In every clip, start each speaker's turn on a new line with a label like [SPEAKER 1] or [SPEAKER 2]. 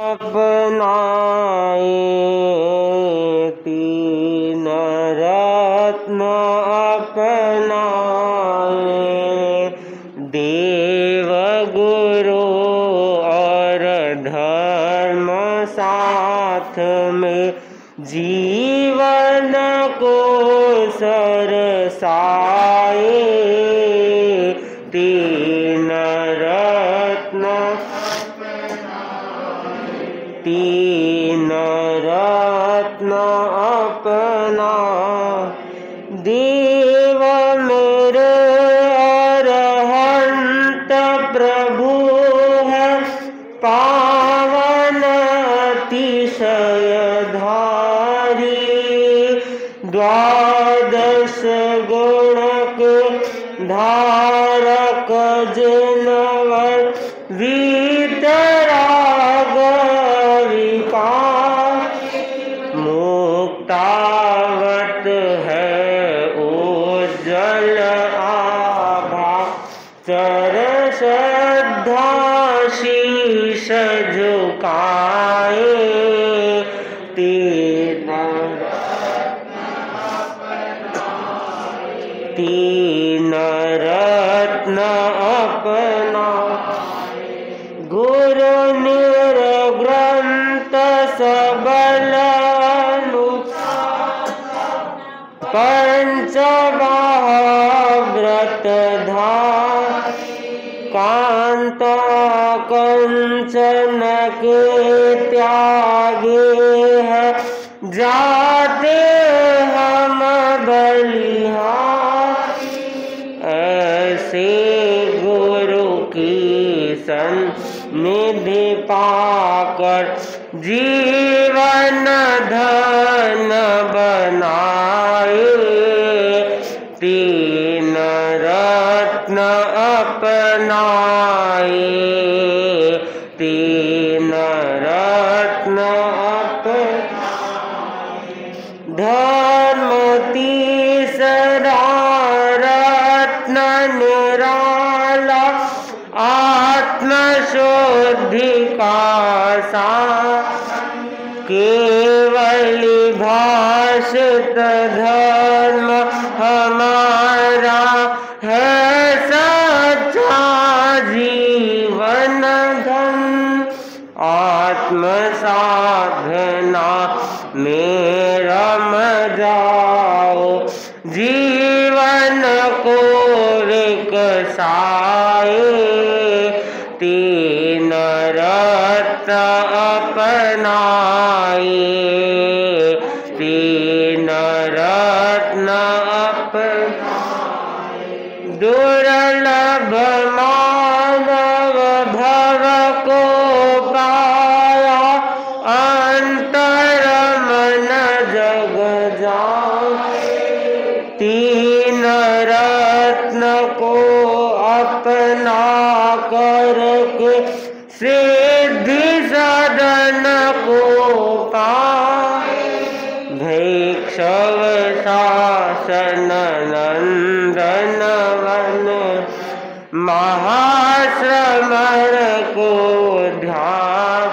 [SPEAKER 1] अपनाए तीन रत्न अपनाए, देव गुरु और धर्म साथ में जीवन को सरसाए। तीन रत्न अपना, देव मेरे अरहंत प्रभु है, पावन अतिशयधारी। द्वादश गुण के धारक जिनवर वीतराग विकार, मुक्तावत है उज्जवल आभा, चर श्रद्धा शीश झुकाए। तीन रत्न अपना, गुरु निर्ग्रंथ सबल पंचमहाव्रत धार, कांता कंचन के त्यागे है, जाते हम बलिहार। ऐसे गुरु की सन्निधि पाकर जीवन धन बनाए। तीन रत्न अपनाए, तीन रत्न अपनाए, धर्म तीसरा रत्न निराला, आत्मशुद्धि का साधन, केवली भाषित धर्म हमारा है सच्चा जीवन धन। आत्म साधना में रम जाओ, जीवन को विकसाए। तीन रत्न अपनाए, तीन रत्न अपनाए, दुर्लभ मानव भव को पाया, अंतर मन जग जाए। तीन रत्न को अपना करके सिद्धि सदन को पाए। भिक्षव शासन नंदन वन, महाश्रमण को ध्यान।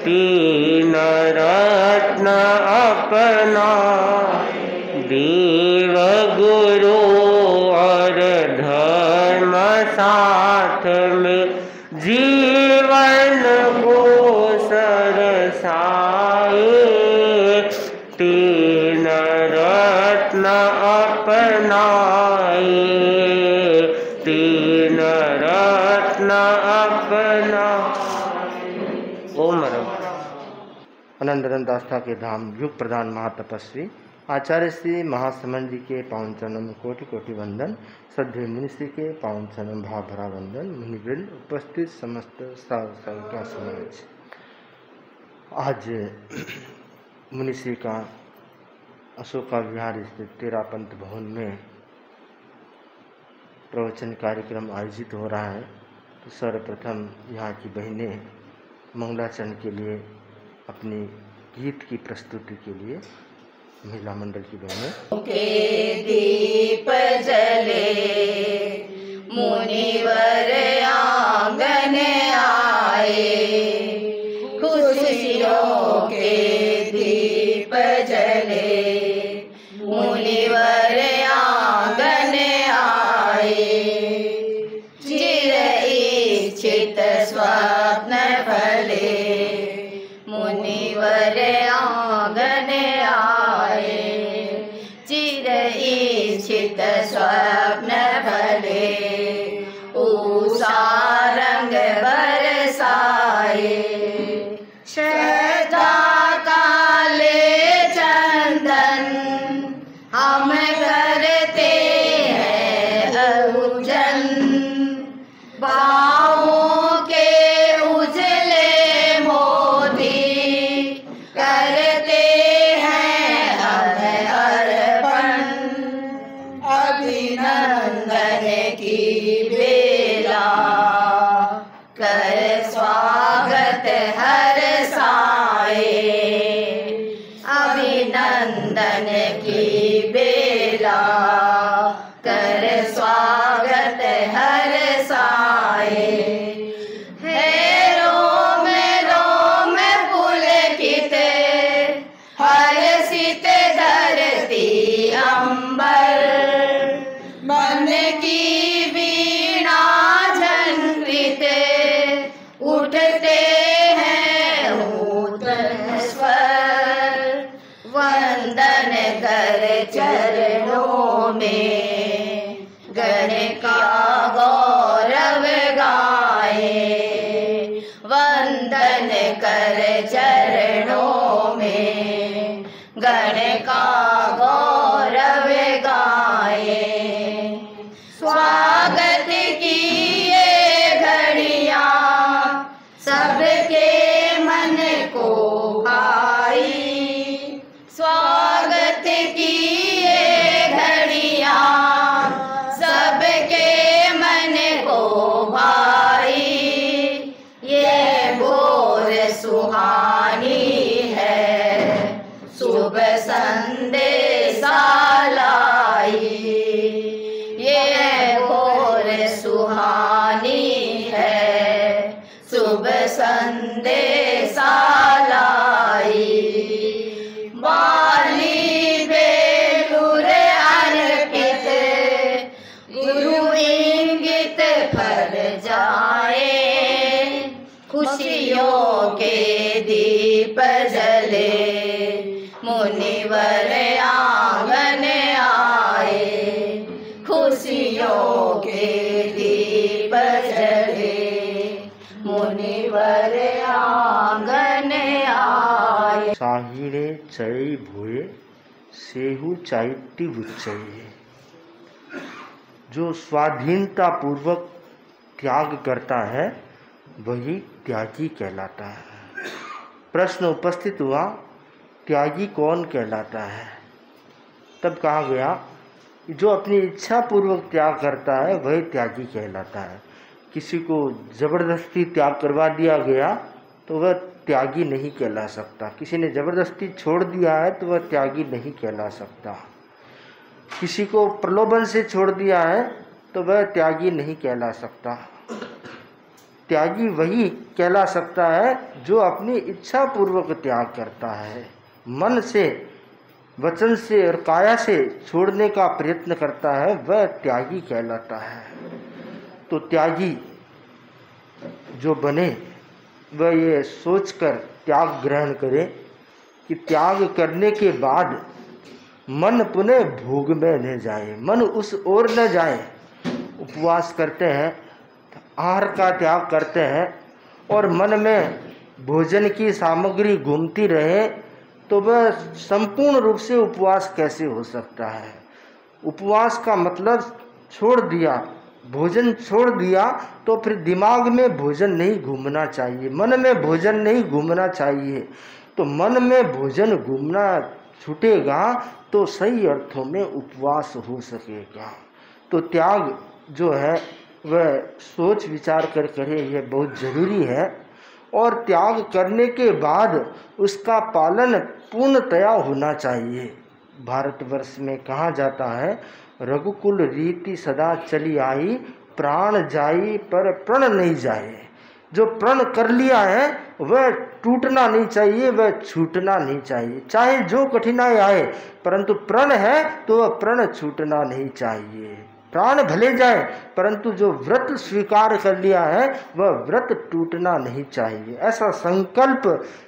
[SPEAKER 1] तीन रत्न अपना, देव गुरु और धर्म साथ में जीवन को सरसाए। तीन रत्न अपनाए, तीन रत्न अपना। ओम
[SPEAKER 2] आनंद दास के धाम युग प्रधान महातपस्वी आचार्य श्री महासमन जी के पावन चरणों में कोटि कोटि वंदन। श्रद्धेय मुनि श्री के पावन चरणों में भाव भरा वंदन। मुनिवृंद, उपस्थित समस्त साधुओं समाज, आज मुनि श्री का अशोका विहार स्थित तेरापंथ भवन में प्रवचन कार्यक्रम आयोजित हो रहा है। तो सर्वप्रथम यहाँ की बहनें मंगलाचरण के लिए अपनी गीत की प्रस्तुति के लिए महिला मंडल की बहनें
[SPEAKER 3] के दीप जले मुनिवर आंगन आए, दीप जले मुनिवर आंगन आए चिर इच्छित स्वप्न फले मुनिवर आंगन आए चिर इच्छित स्वप्न फले उषा रंग बरसाए श्रद्धा काले चंदन हम करते हैं पूजन बाहों के उजले मोती करते हैं हम अर्पण अभिनंदन की बेला कर स्वागत हर साए अभिनंदन की बेला कर स्वागत हर साए है रोम पुलकित हर्षित धरती अंबर मन की वीणा झंकृत उठते हैं नूतन स्वर वंदन कर चरणों में गण का गौरव गाए वंदन कर चरणों में गण का गौरव गाए स्वागत की ये घड़ियां सबके मन को भाई स्वागत की ये घड़ियां सबके मन को भाई ये भोर सुहानी है शुभ संदेशा लाई ये भोर सुहानी है शुभ संदेशा लाई बाली बेलूर अर्पित गुरु इंगित फल जाए खुशियों के दीप जले मुनिवर आंगन आए खुशियों के दीप जले मुनिवर आंगन आए
[SPEAKER 2] साहिरे चई भोए सेहु चाइटी उच्चये। जो स्वाधीनता पूर्वक त्याग करता है वही त्यागी कहलाता है। प्रश्न उपस्थित हुआ, त्यागी कौन कहलाता है? तब कहा गया कि जो अपनी इच्छा पूर्वक त्याग करता है वही त्यागी कहलाता है। किसी को ज़बरदस्ती त्याग करवा दिया गया तो वह त्यागी नहीं कहला सकता। किसी ने ज़बरदस्ती छोड़ दिया है तो वह त्यागी नहीं कहला सकता। किसी को प्रलोभन से छोड़ दिया है तो वह त्यागी नहीं कहला सकता। त्यागी वही कहला सकता है जो अपनी इच्छा पूर्वक त्याग करता है, मन से, वचन से और काया से छोड़ने का प्रयत्न करता है, वह त्यागी कहलाता है। तो त्यागी जो बने वह ये सोचकर त्याग ग्रहण करे कि त्याग करने के बाद मन पुनः भोग में न जाए, मन उस ओर न जाए। उपवास करते हैं, आहार का त्याग करते हैं और मन में भोजन की सामग्री घूमती रहे तो वह संपूर्ण रूप से उपवास कैसे हो सकता है? उपवास का मतलब छोड़ दिया, भोजन छोड़ दिया तो फिर दिमाग में भोजन नहीं घूमना चाहिए, मन में भोजन नहीं घूमना चाहिए। तो मन में भोजन घूमना छूटेगा तो सही अर्थों में उपवास हो सकेगा। तो त्याग जो है वह सोच विचार कर करे, यह बहुत ज़रूरी है। और त्याग करने के बाद उसका पालन पूर्णतया होना चाहिए। भारतवर्ष में कहा जाता है, रघुकुल रीति सदा चली आई, प्राण जाई पर प्रण नहीं जाए। जो प्रण कर लिया है वह टूटना नहीं चाहिए, वह छूटना नहीं चाहिए, चाहे जो कठिनाई आए, परंतु प्रण है तो वह प्रण छूटना नहीं चाहिए। प्राण भले जाए परंतु जो व्रत स्वीकार कर लिया है वह व्रत टूटना नहीं चाहिए। ऐसा संकल्प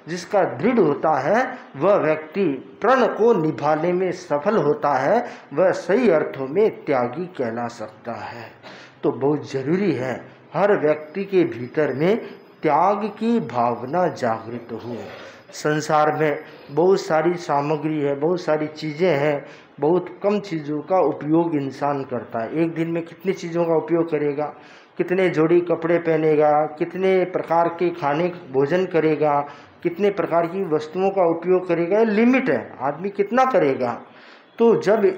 [SPEAKER 2] जिसका दृढ़ होता है वह व्यक्ति प्रण को निभाने में सफल होता है, वह सही अर्थों में त्यागी कहला सकता है। तो बहुत जरूरी है हर व्यक्ति के भीतर में त्याग की भावना जागृत हो। संसार में बहुत सारी सामग्री है, बहुत सारी चीज़ें हैं, बहुत कम चीज़ों का उपयोग इंसान करता है। एक दिन में कितनी चीज़ों का उपयोग करेगा, कितने जोड़ी कपड़े पहनेगा, कितने प्रकार के खाने भोजन करेगा, कितने प्रकार की वस्तुओं का उपयोग करेगा, लिमिट है, आदमी कितना करेगा। तो जब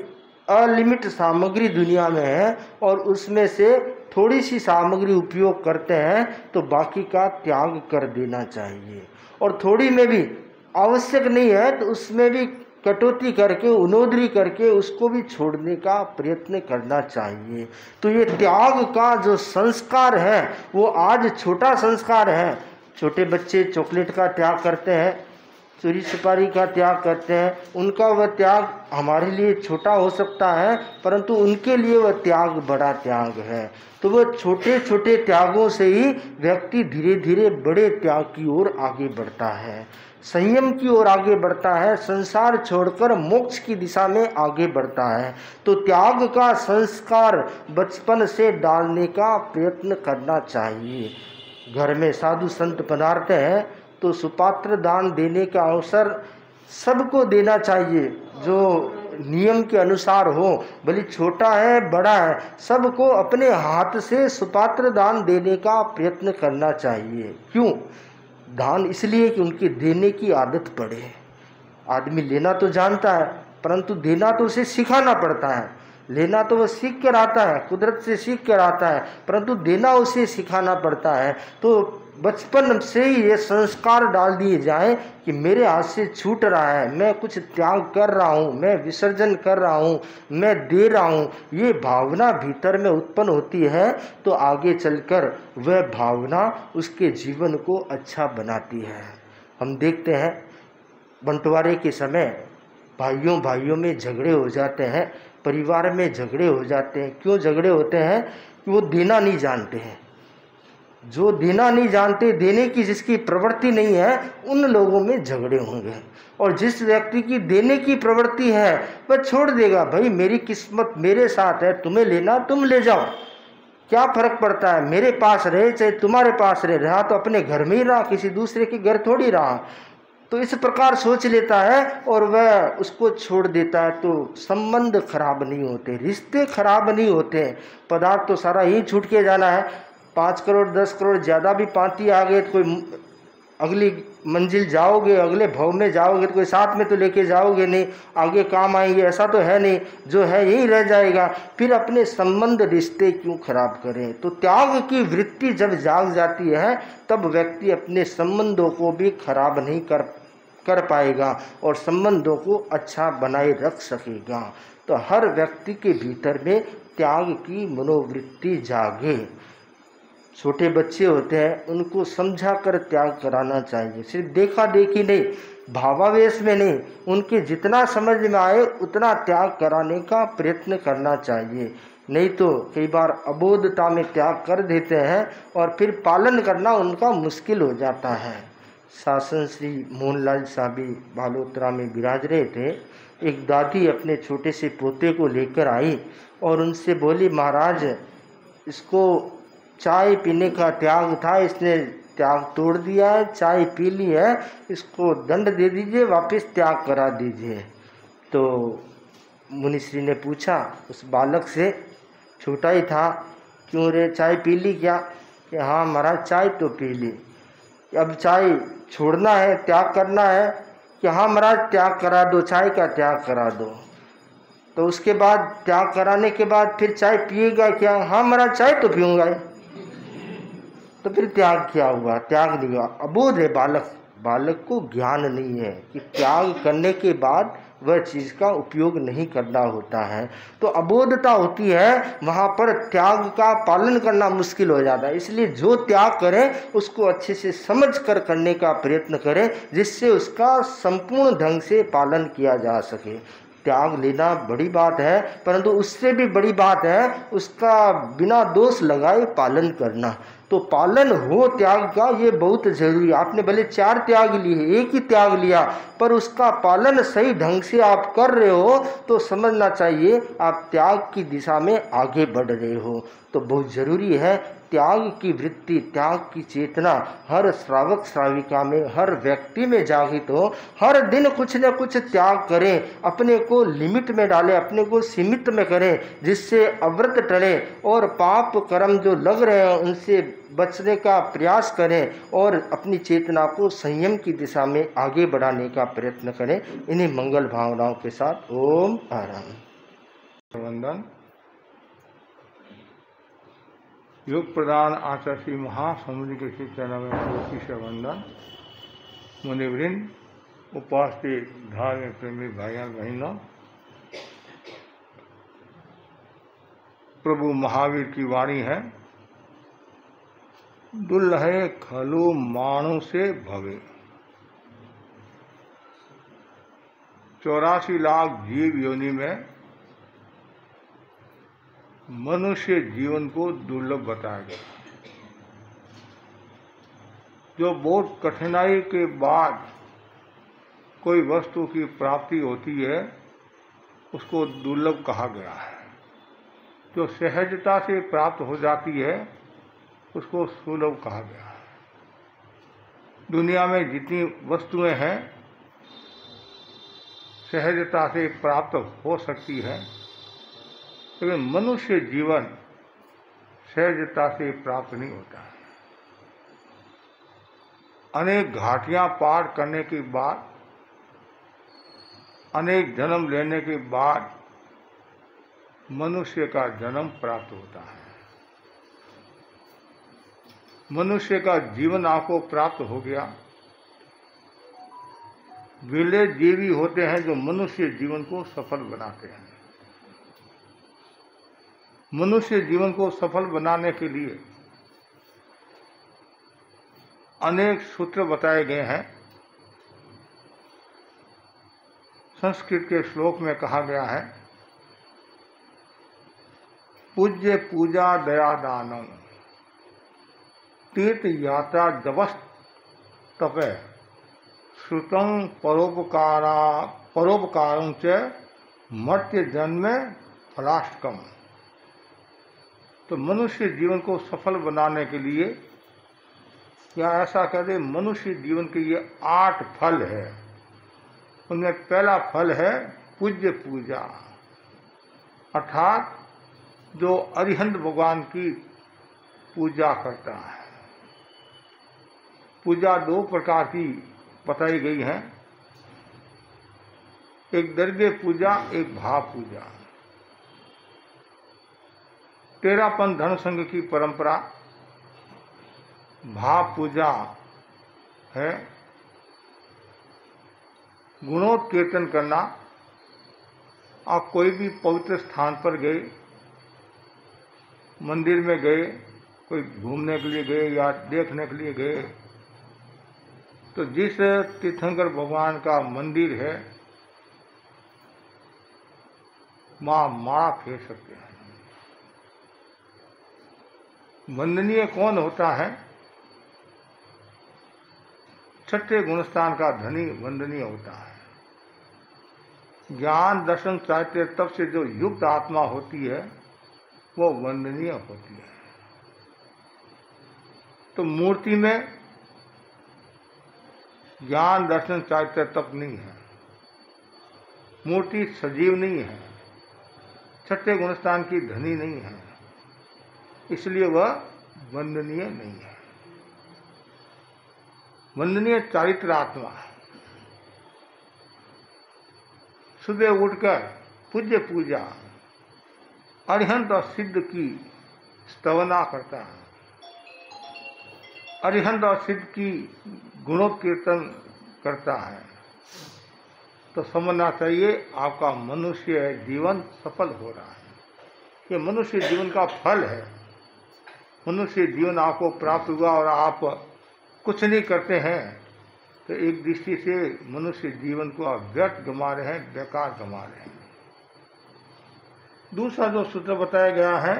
[SPEAKER 2] अलिमिट सामग्री दुनिया में है और उसमें से थोड़ी सी सामग्री उपयोग करते हैं तो बाकी का त्याग कर देना चाहिए। और थोड़ी में भी आवश्यक नहीं है तो उसमें भी कटौती करके, उनोदरी करके उसको भी छोड़ने का प्रयत्न करना चाहिए। तो ये त्याग का जो संस्कार है वो आज छोटा संस्कार है। छोटे बच्चे चॉकलेट का त्याग करते हैं, चोरी सुपारी का त्याग करते हैं, उनका वह त्याग हमारे लिए छोटा हो सकता है परंतु उनके लिए वह त्याग बड़ा त्याग है। तो वह छोटे छोटे त्यागों से ही व्यक्ति धीरे धीरे बड़े त्याग की ओर आगे बढ़ता है, संयम की ओर आगे बढ़ता है, संसार छोड़कर मोक्ष की दिशा में आगे बढ़ता है। तो त्याग का संस्कार बचपन से डालने का प्रयत्न करना चाहिए। घर में साधु संत पधारते हैं तो सुपात्र दान देने का अवसर सबको देना चाहिए, जो नियम के अनुसार हो, भले छोटा है बड़ा है, सबको अपने हाथ से सुपात्र दान देने का प्रयत्न करना चाहिए। क्यों? दान इसलिए कि उनके देने की आदत पड़े। आदमी लेना तो जानता है परंतु देना तो उसे सिखाना पड़ता है। लेना तो वह सीख कर आता है, कुदरत से सीख कर आता है, परंतु देना उसे सिखाना पड़ता है। तो बचपन से ही ये संस्कार डाल दिए जाएं कि मेरे हाथ से छूट रहा है, मैं कुछ त्याग कर रहा हूँ, मैं विसर्जन कर रहा हूँ, मैं दे रहा हूँ, ये भावना भीतर में उत्पन्न होती है तो आगे चलकर वह भावना उसके जीवन को अच्छा बनाती है। हम देखते हैं बंटवारे के समय भाइयों भाइयों में झगड़े हो जाते हैं, परिवार में झगड़े हो जाते हैं। क्यों झगड़े होते हैं? कि वो देना नहीं जानते हैं। जो देना नहीं जानते, देने की जिसकी प्रवृत्ति नहीं है, उन लोगों में झगड़े होंगे। और जिस व्यक्ति की देने की प्रवृत्ति है वह छोड़ देगा, भाई मेरी किस्मत मेरे साथ है, तुम्हें लेना तुम ले जाओ, क्या फर्क पड़ता है, मेरे पास रहे चाहे तुम्हारे पास रहा तो अपने घर में ही रहा, किसी दूसरे के घर थोड़ी रहा। तो इस प्रकार सोच लेता है और वह उसको छोड़ देता है। तो संबंध खराब नहीं होते, रिश्ते खराब नहीं होते, पदार्थ तो सारा ही छूट के जाना है। 5 करोड़ 10 करोड़ ज़्यादा भी पाती आ गए तो कोई अगली मंजिल जाओगे, अगले भव में जाओगे तो कोई साथ में तो लेके जाओगे नहीं, आगे काम आएंगे ऐसा तो है नहीं, जो है यही रह जाएगा। फिर अपने संबंध रिश्ते क्यों खराब करें? तो त्याग की वृत्ति जब जाग जाती है तब व्यक्ति अपने संबंधों को भी खराब नहीं कर पाएगा और संबंधों को अच्छा बनाए रख सकेगा। तो हर व्यक्ति के भीतर में त्याग की मनोवृत्ति जागे। छोटे बच्चे होते हैं उनको समझा कर त्याग कराना चाहिए, सिर्फ देखा देखी नहीं, भावावेश में नहीं, उनके जितना समझ में आए उतना त्याग कराने का प्रयत्न करना चाहिए। नहीं तो कई बार अबोधता में त्याग कर देते हैं और फिर पालन करना उनका मुश्किल हो जाता है। शासन श्री मोहनलाल साहबी बालोतरा में विराज रहे थे। एक दादी अपने छोटे से पोते को लेकर आई और उनसे बोली, महाराज इसको चाय पीने का त्याग था, इसने त्याग तोड़ दिया है, चाय पी ली है, इसको दंड दे दीजिए, वापस त्याग करा दीजिए। तो मुनिश्री ने पूछा उस बालक से, छोटा ही था, क्यों रे चाय पी ली क्या? कि हाँ महाराज चाय तो पी ली, अब चाय छोड़ना है, त्याग करना है? कि हाँ महाराज त्याग करा दो, चाय का त्याग करा दो। तो उसके बाद त्याग कराने के बाद फिर चाय पिएगा क्या? हाँ महाराज चाय तो पीऊँगा। तो फिर त्याग क्या हुआ? त्याग नहीं हुआ। अबोध है बालक, बालक को ज्ञान नहीं है कि त्याग करने के बाद वह चीज़ का उपयोग नहीं करना होता है। तो अबोधता होती है, वहाँ पर त्याग का पालन करना मुश्किल हो जाता है। इसलिए जो त्याग करें उसको अच्छे से समझ कर करने का प्रयत्न करें, जिससे उसका संपूर्ण ढंग से पालन किया जा सके। त्याग लेना बड़ी बात है, परंतु उससे भी बड़ी बात है उसका बिना दोष लगाए पालन करना। तो पालन हो त्याग का, ये बहुत जरूरी है। आपने भले 4 त्याग लिए, एक ही त्याग लिया, पर उसका पालन सही ढंग से आप कर रहे हो तो समझना चाहिए आप त्याग की दिशा में आगे बढ़ रहे हो। तो बहुत जरूरी है त्याग की वृत्ति, त्याग की चेतना हर श्रावक श्राविका में, हर व्यक्ति में जागृत हो। हर दिन कुछ न कुछ त्याग करें, अपने को लिमिट में डालें, अपने को सीमित में करें, जिससे अव्रत टले और पाप कर्म जो लग रहे हैं उनसे बचने का प्रयास करें और अपनी चेतना को संयम की दिशा में आगे बढ़ाने का प्रयत्न करें। इन्हीं मंगल भावनाओं के साथ ओम आराम।
[SPEAKER 4] वंदन। योग प्रदान आचार्य श्री महासमुद्र के श्री चरण में कोटि से वंदन। मुनिवृंद, उपस्थित धार्मिक प्रेमी भाइयों बहनों, प्रभु महावीर की वाणी है, दुल्हे खलु माणु से भवे। 84 लाख जीव योनि में मनुष्य जीवन को दुर्लभ बताया गया। जो बहुत कठिनाई के बाद कोई वस्तु की प्राप्ति होती है उसको दुर्लभ कहा गया है। जो सहजता से प्राप्त हो जाती है उसको सुलभ कहा गया है। दुनिया में जितनी वस्तुएं हैं सहजता से प्राप्त हो सकती है, लेकिन मनुष्य जीवन सहजता से प्राप्त नहीं होता है। अनेक घाटियां पार करने के बाद, अनेक जन्म लेने के बाद मनुष्य का जन्म प्राप्त होता है। मनुष्य का जीवन आपको प्राप्त हो गया। विरले जीवी होते हैं जो मनुष्य जीवन को सफल बनाते हैं। मनुष्य जीवन को सफल बनाने के लिए अनेक सूत्र बताए गए हैं। संस्कृत के श्लोक में कहा गया है, पूज्य पूजा दया दानम तीर्थ यात्रा जबस तपे श्रुतं परोपकारं च मर्त्य जन्म फलाष्टकम। तो मनुष्य जीवन को सफल बनाने के लिए, या ऐसा करें मनुष्य जीवन के ये 8 फल है। उनमें पहला फल है पूज्य पूजा, अर्थात जो अरिहंत भगवान की पूजा करता है। पूजा 2 प्रकार की बताई गई है, एक द्रव्य पूजा, एक भाव पूजा। तेरापन धर्म संघ की परंपरा भाव पूजा है। गुणोत्कीर्तन करना। आप कोई भी पवित्र स्थान पर गए, मंदिर में गए, कोई घूमने के लिए गए या देखने के लिए गए, तो जिस तीर्थंकर भगवान का मंदिर है वहाँ माला फेर सकते हैं। वंदनीय कौन होता है? छठे गुणस्थान का धनी वंदनीय होता है। ज्ञान दर्शन चाहते तब से जो युक्त आत्मा होती है वो वंदनीय होती है। तो मूर्ति में ज्ञान दर्शन चाहते तप नहीं है। मूर्ति सजीव नहीं है, छठे गुणस्थान की धनी नहीं है, इसलिए वह वंदनीय नहीं है। वंदनीय चारित्र आत्मा है। सुबह उठकर पूज्य पूजा, अरिहंत और सिद्ध की स्तवना करता है, अरिहंत और सिद्ध की गुणोत्कीर्तन करता है, तो समझना चाहिए आपका मनुष्य जीवन सफल हो रहा है। ये मनुष्य जीवन का फल है। मनुष्य जीवन आपको प्राप्त हुआ और आप कुछ नहीं करते हैं तो एक दृष्टि से मनुष्य जीवन को आप व्यर्थ गंवा रहे हैं, बेकार गंवा रहे हैं। दूसरा जो सूत्र बताया गया है,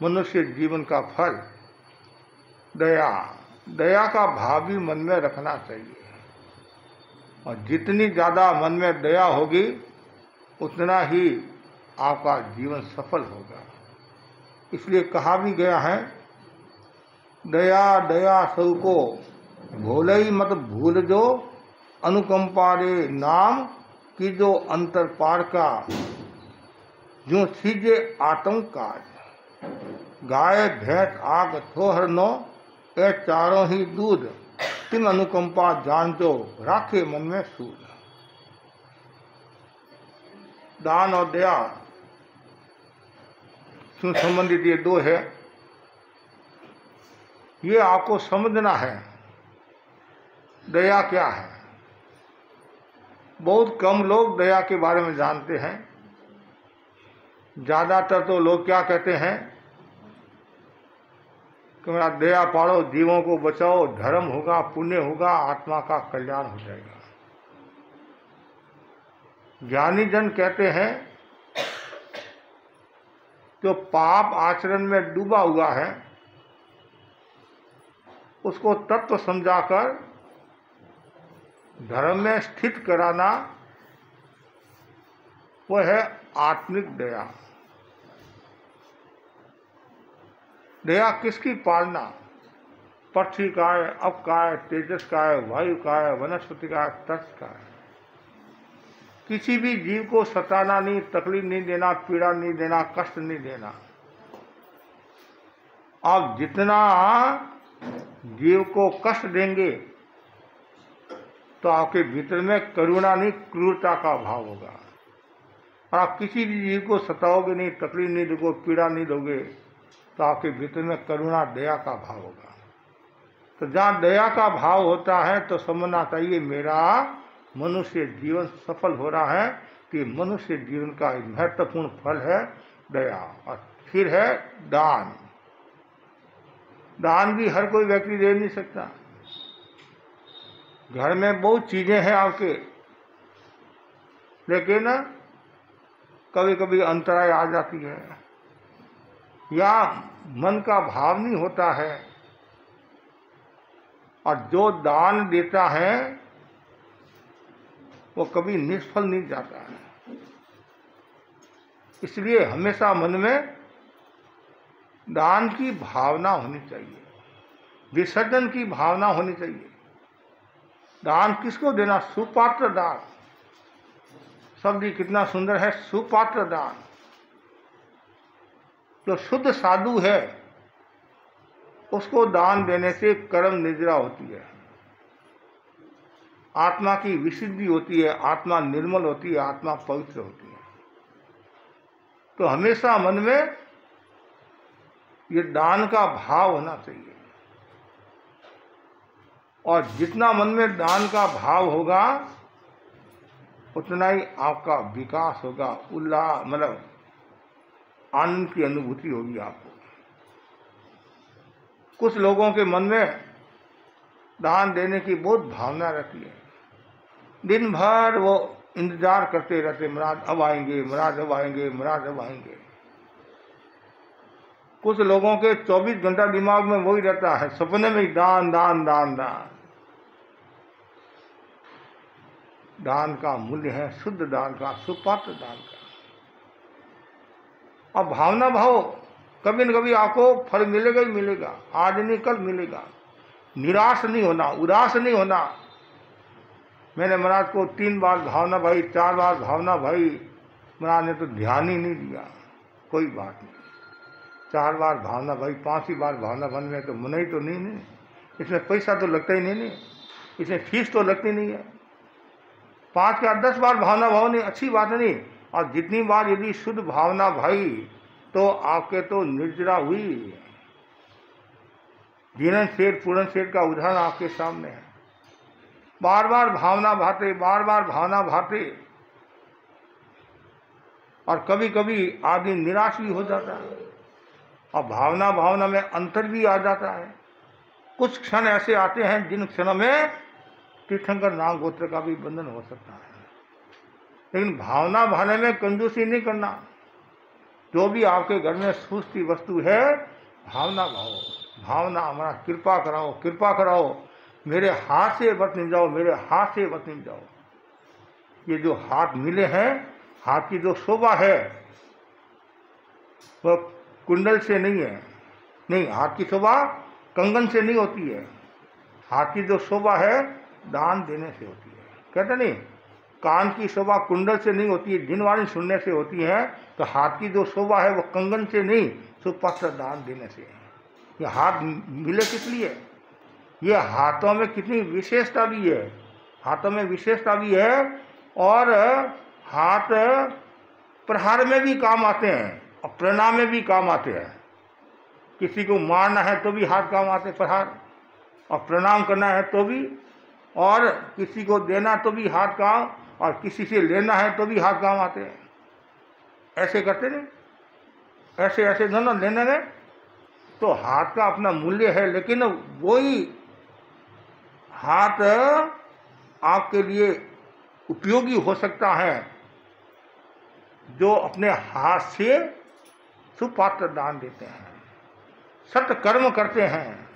[SPEAKER 4] मनुष्य जीवन का फल दया। दया का भाव भी मन में रखना चाहिए, और जितनी ज़्यादा मन में दया होगी उतना ही आपका जीवन सफल होगा। इसलिए कहा भी गया है, दया दया सब को भोलई मत भूल जो, अनुकंपा रे नाम की जो अंतर पार का, जो सीजे आतंक काज। गाय भैंस आग थोहर नो, ए चारों ही दूध, तिम अनुकंपा जानचो, राखे मन में सूद। दान और दया से संबंधित ये दो है, ये आपको समझना है दया क्या है। बहुत कम लोग दया के बारे में जानते हैं। ज़्यादातर तो लोग क्या कहते हैं कि मेरा दया पालो, जीवों को बचाओ, धर्म होगा, पुण्य होगा, आत्मा का कल्याण हो जाएगा। ज्ञानी जन कहते हैं जो पाप आचरण में डूबा हुआ है उसको तत्व समझाकर धर्म में स्थित कराना, वह है आत्मिक दया। दया किसकी पालना? पक्षी का है, अप का है, तेजस का है, वायु का है, वनस्पति का है, तत्व का है। किसी भी जीव को सताना नहीं, तकलीफ नहीं देना, पीड़ा नहीं देना, कष्ट नहीं देना। आप जितना जीव को कष्ट देंगे तो आपके भीतर में करुणा नहीं, क्रूरता का भाव होगा। और आप किसी भी जीव को सताओगे नहीं, तकलीफ नहीं दोगे, पीड़ा नहीं दोगे, तो आपके भीतर में करुणा, दया का भाव होगा। तो जहाँ दया का भाव होता है तो समझना चाहिए मेरा मनुष्य जीवन सफल हो रहा है। कि मनुष्य जीवन का एक महत्वपूर्ण फल है दया। और फिर है दान। दान भी हर कोई व्यक्ति दे नहीं सकता। घर में बहुत चीजें हैं आपके, लेकिन कभी कभी अंतराय आ जाती है या मन का भाव नहीं होता है, और जो दान देता है वो कभी निष्फल नहीं जाता है। इसलिए हमेशा मन में दान की भावना होनी चाहिए, विसर्जन की भावना होनी चाहिए। दान किसको देना? सुपात्र दान। शब्द कितना सुंदर है, सुपात्र दान। जो शुद्ध साधु है उसको दान देने से कर्म निद्रा होती है, आत्मा की विशुद्धि होती है, आत्मा निर्मल होती है, आत्मा पवित्र होती है। तो हमेशा मन में ये दान का भाव होना चाहिए, और जितना मन में दान का भाव होगा उतना ही आपका विकास होगा, उल्लास मतलब आनंद की अनुभूति होगी आपको। कुछ लोगों के मन में दान देने की बहुत भावना रहती है, दिन भर वो इंतजार करते रहते, महाराज अब आएंगे, महाराज अब आएंगे, महाराज अब आएंगे। कुछ लोगों के 24 घंटा दिमाग में वही रहता है, सपने में दान दान दान दान। दान का मूल्य है शुद्ध दान का, सुपात्र दान का। अब भावना भाव कभी न कभी आपको फल मिलेगा ही मिलेगा, आज नहीं कल मिलेगा। निराश नहीं होना, उदास नहीं होना। मैंने महाराज को 3 बार भावना भाई, 4 बार भावना भाई, महाराज ने तो ध्यान ही नहीं दिया। कोई बात नहीं, 4 बार भावना भाई, 5वीं बार भावना मन में तो मन ही तो नहीं, इसमें पैसा तो लगता ही नहीं, इसमें फीस तो लगती नहीं है। 5 या 10 बार भावना भाव नहीं, अच्छी बात नहीं। और जितनी बार यदि शुद्ध भावना भाई तो आपके तो निर्जरा हुई। जीवन सेठ, पूर्ण सेठ का उदाहरण आपके सामने है। बार बार भावना भाते, बार बार भावना भाते, और कभी कभी आदमी निराश भी हो जाता है और भावना भावना में अंतर भी आ जाता है। कुछ क्षण ऐसे आते हैं जिन क्षणों में तीर्थंकर नाम गोत्र का भी बंधन हो सकता है। लेकिन भावना भाने में कंजूसी नहीं करना। जो भी आपके घर में सूझती वस्तु है, भावना भाओ, भावना हमारा कृपा कराओ, कृपा कराओ, मेरे हाथ से बच नहीं जाओ, मेरे हाथ से बच नहीं जाओ। ये जो हाथ मिले हैं, हाथ की जो शोभा है वह कुंडल से नहीं है, नहीं, हाथ की शोभा कंगन से नहीं होती है। हाथ की जो शोभा है दान देने से होती है। कहते नहीं, कान की शोभा कुंडल से नहीं होती है, जिनवाणी सुनने से होती है। तो हाथ की जो शोभा है वो कंगन से नहीं, सुपात्र दान देने से है। ये हाथ मिले किस लिए? ये हाथों में कितनी विशेषता भी है, हाथों में विशेषता भी है। और हाथ प्रहार में भी काम आते हैं और प्रणाम में भी काम आते हैं। किसी को मारना है तो भी हाथ काम आते प्रहार, और प्रणाम करना है तो भी, और किसी को देना तो भी हाथ काम, और किसी से लेना है तो भी हाथ काम आते हैं। ऐसे करते नहीं, ऐसे ऐसे दोनों लेने में। तो हाथ का अपना मूल्य है, लेकिन वही हाथ आपके लिए उपयोगी हो सकता है जो अपने हाथ से सुपात्र दान देते हैं, सत्य कर्म करते हैं,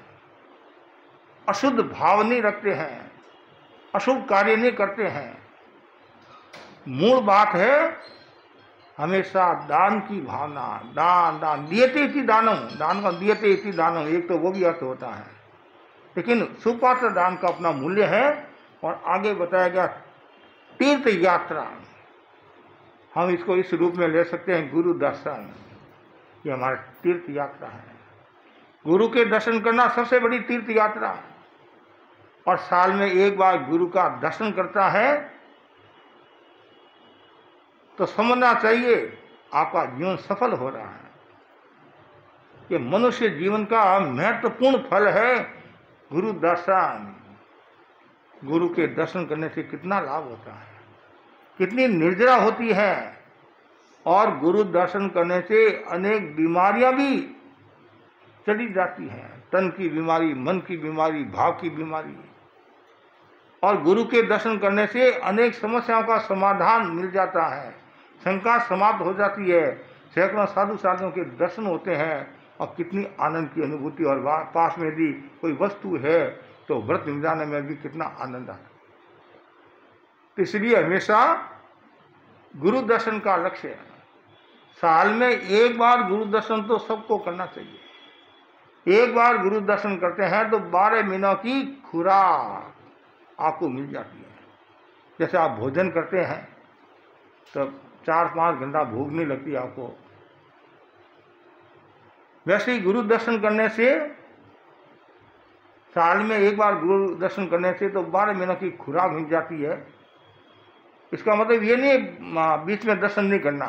[SPEAKER 4] अशुद्ध भाव नहीं रखते हैं, अशुभ कार्य नहीं करते हैं। मूल बात है हमेशा दान की भावना। दान दान दियते इति दानम, दान का दियते इति दानम, एक तो वो भी अर्थ होता है, लेकिन सुपात्र दान का अपना मूल्य है। और आगे बताया गया तीर्थ यात्रा, हम इसको इस रूप में ले सकते हैं गुरु दर्शन। ये हमारा तीर्थ यात्रा है। गुरु के दर्शन करना सबसे बड़ी तीर्थ यात्रा। और साल में एक बार गुरु का दर्शन करता है तो समझना चाहिए आपका जीवन सफल हो रहा है। ये मनुष्य जीवन का महत्वपूर्ण फल है गुरु दर्शन। गुरु के दर्शन करने से कितना लाभ होता है, कितनी निर्जरा होती है। और गुरु दर्शन करने से अनेक बीमारियां भी चली जाती हैं, तन की बीमारी, मन की बीमारी, भाव की बीमारी। और गुरु के दर्शन करने से अनेक समस्याओं का समाधान मिल जाता है, शंका समाप्त हो जाती है। सैकड़ों साधु साधुओं के दर्शन होते हैं और कितनी आनंद की अनुभूति। और पास में भी कोई वस्तु है तो व्रत निभाने में भी कितना आनंद आता है। तो इसलिए हमेशा गुरु दर्शन का लक्ष्य है। साल में एक बार गुरु दर्शन तो सबको करना चाहिए। एक बार गुरु दर्शन करते हैं तो 12 महीनों की खुराक आपको मिल जाती है। जैसे आप भोजन करते हैं तो 4-5 घंटा भूख नहीं लगती आपको, वैसे ही गुरु दर्शन करने से, साल में एक बार गुरु दर्शन करने से तो 12 महीनों की खुराक मिल जाती है। इसका मतलब ये नहीं बीच में दर्शन नहीं करना,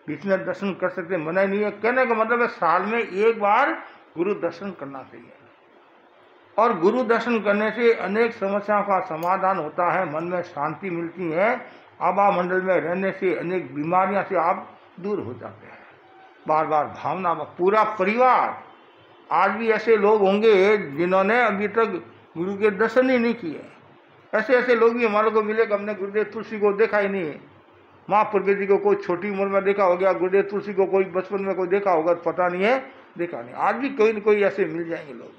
[SPEAKER 4] बीच में दर्शन कर सकते, मना नहीं है। कहने का मतलब है साल में एक बार गुरु दर्शन करना चाहिए। और गुरु दर्शन करने से अनेक समस्याओं का समाधान होता है, मन में शांति मिलती है। आभा मंडल में रहने से अनेक बीमारियां से आप दूर हो जाते हैं। बार बार भावना में पूरा परिवार, आज भी ऐसे लोग होंगे जिन्होंने अभी तक गुरु के दर्शन ही नहीं किए। ऐसे ऐसे लोग भी हमारे को मिले कि हमने गुरुदेव तुलसी को देखा ही नहीं। महाप्रज्ञ जी को कोई छोटी उम्र में देखा हो गया, गुरुदेव तुलसी को कोई बचपन में कोई देखा होगा, पता नहीं है, देखा नहीं। आज भी कोई न कोई ऐसे मिल जाएंगे लोग,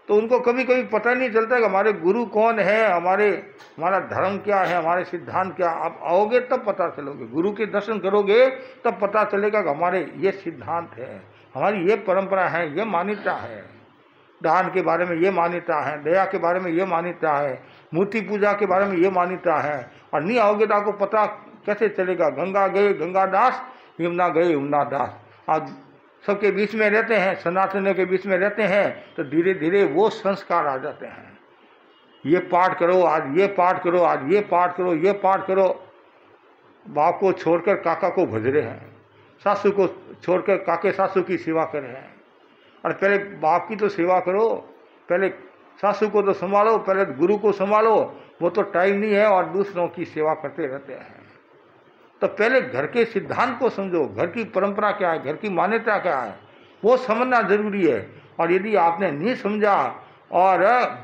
[SPEAKER 4] तो उनको कभी कभी पता नहीं चलता कि हमारे गुरु कौन है, हमारा धर्म क्या है, हमारे सिद्धांत क्या। आप आओगे तब पता चलोगे, गुरु के दर्शन करोगे तब पता चलेगा कि हमारे ये सिद्धांत है, हमारी ये परंपरा है, ये मान्यता है। दान के बारे में ये मान्यता है, दया के बारे में ये मान्यता है, मूर्ति पूजा के बारे में ये मान्यता है। और नहीं आओगे तो आपको पता कैसे चलेगा। गंगा गए गंगादास, यमुना गए यमुनादास। आज सबके बीच में रहते हैं, सनातनियों के बीच में रहते हैं, तो धीरे धीरे वो संस्कार आ जाते हैं। ये पाठ करो, आज ये पाठ करो, आज ये पाठ करो, ये पाठ करो। बाप को छोड़कर काका को भज रहे हैं, सासू को छोड़कर काके सासू की सेवा कर रहे हैं। और पहले बाप की तो सेवा करो, पहले सासू को तो संभालो, पहले गुरु को संभालो, वो तो टाइम नहीं है और दूसरों की सेवा करते रहते हैं। तो पहले घर के सिद्धांत को समझो, घर की परंपरा क्या है, घर की मान्यता क्या है, वो समझना जरूरी है। और यदि आपने नहीं समझा और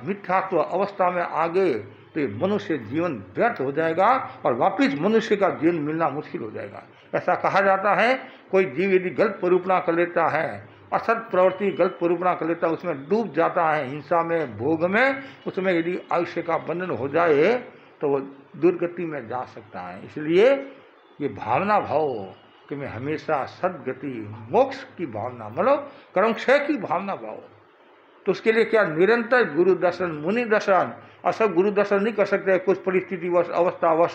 [SPEAKER 4] मिथ्यात्व अवस्था में आ गए तो ये मनुष्य जीवन व्यर्थ हो जाएगा और वापिस मनुष्य का जीवन मिलना मुश्किल हो जाएगा। ऐसा कहा जाता है, कोई जीव यदि गलत परिकल्पना कर लेता है, असत प्रवृत्ति गलत परिकल्पना कर लेता है, उसमें डूब जाता है, हिंसा में, भोग में, उसमें यदि आयुष्य का बंधन हो जाए तो वो दुर्गति में जा सकता है। इसलिए ये भावना भाव कि मैं हमेशा सदगति मोक्ष की भावना, मतलब कर्मक्षय की भावना भाव, तो उसके लिए क्या निरंतर गुरु दर्शन, मुनि दर्शन। और सब गुरु दर्शन नहीं कर सकते, कुछ परिस्थिति वश, अवस्था वश,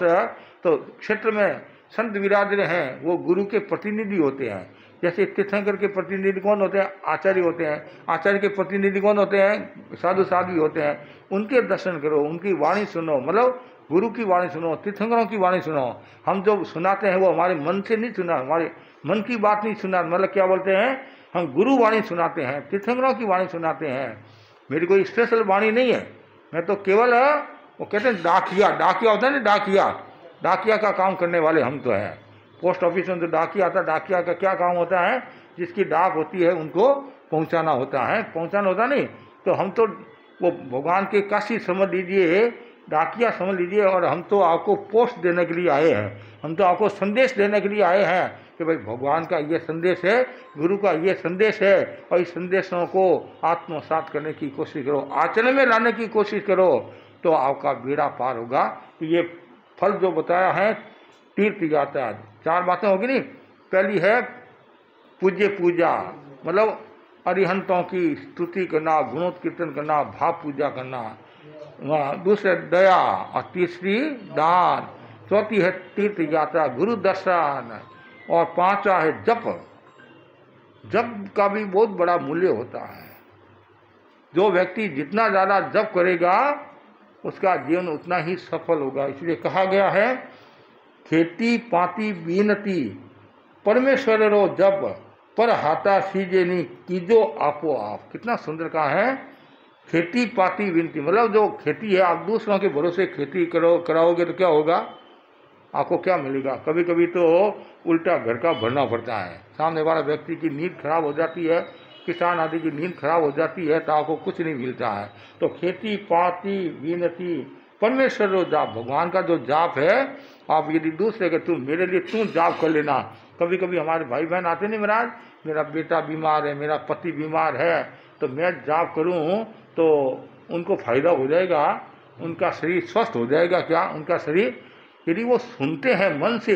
[SPEAKER 4] तो क्षेत्र में संत विराजने हैं, वो गुरु के प्रतिनिधि होते हैं। जैसे तीर्थंकर के प्रतिनिधि कौन होते हैं? आचार्य होते हैं। आचार्य के प्रतिनिधि कौन होते हैं? साधु साध्वी होते हैं। उनके दर्शन करो, उनकी वाणी सुनो, मतलब गुरु की वाणी सुनो, तीर्थंकरों की वाणी सुनो। हम जो सुनाते हैं वो हमारे मन से नहीं सुना, हमारे मन की बात नहीं सुना, मतलब क्या बोलते हैं, हम गुरु वाणी सुनाते हैं, तीर्थंकरों की वाणी सुनाते हैं। मेरी कोई स्पेशल वाणी नहीं है, मैं तो केवल वो कहते हैं डाकिया, डाकिया होता है ना, डाकिया, डाकिया का काम करने वाले हम तो हैं। पोस्ट ऑफिस में तो डाकिया आता है, डाकिया का क्या काम होता है? जिसकी डाक होती है उनको पहुंचाना होता है, पहुंचाना होता नहीं। तो हम तो वो भगवान के काशी समझ लीजिए, डाकिया समझ लीजिए, और हम तो आपको पोस्ट देने के लिए आए हैं, हम तो आपको संदेश देने के लिए आए हैं कि भाई भगवान का ये संदेश है, गुरु का ये संदेश है, और इस संदेशों को आत्मसात करने की कोशिश करो, आचरण में लाने की कोशिश करो, तो आपका बेड़ा पार होगा। तो ये फल जो बताया है तीर्थ यात्रा, 4 बातें होगी नहीं। पहली है पूज्य पूजा, मतलब अरिहंतों की स्तुति करना, गुणोत्कीर्तन करना, भाव पूजा करना। दूसरे दया, और तीसरी दान, चौथी है तीर्थ यात्रा, गुरु दर्शन, और 5वां है जप। जप का भी बहुत बड़ा मूल्य होता है। जो व्यक्ति जितना ज़्यादा जप करेगा उसका जीवन उतना ही सफल होगा। इसलिए कहा गया है, खेती पाती बीनती परमेश्वर रो जप, पर हाथा सीजेनी कीजो आपो आप। कितना सुंदर कहा है, खेती पाती विनती, मतलब जो खेती है, आप दूसरों के भरोसे खेती कराओगे तो क्या होगा, आपको क्या मिलेगा? कभी कभी तो उल्टा घर का भरना पड़ता है। सामने वाला व्यक्ति की नींद खराब हो जाती है, किसान आदि की नींद खराब हो जाती है, तो आपको कुछ नहीं मिलता है। तो खेती पाती विनती परमेश्वर रो जाप, भगवान का जो जाप है, आप यदि दूसरे के तुम मेरे लिए तू जाप कर लेना। कभी कभी हमारे भाई बहन आते नहीं, महाराज मेरा बेटा बीमार है, मेरा पति बीमार है, तो मैं जाप करूं तो उनको फायदा हो जाएगा, उनका शरीर स्वस्थ हो जाएगा। क्या उनका शरीर, यदि वो सुनते हैं मन से,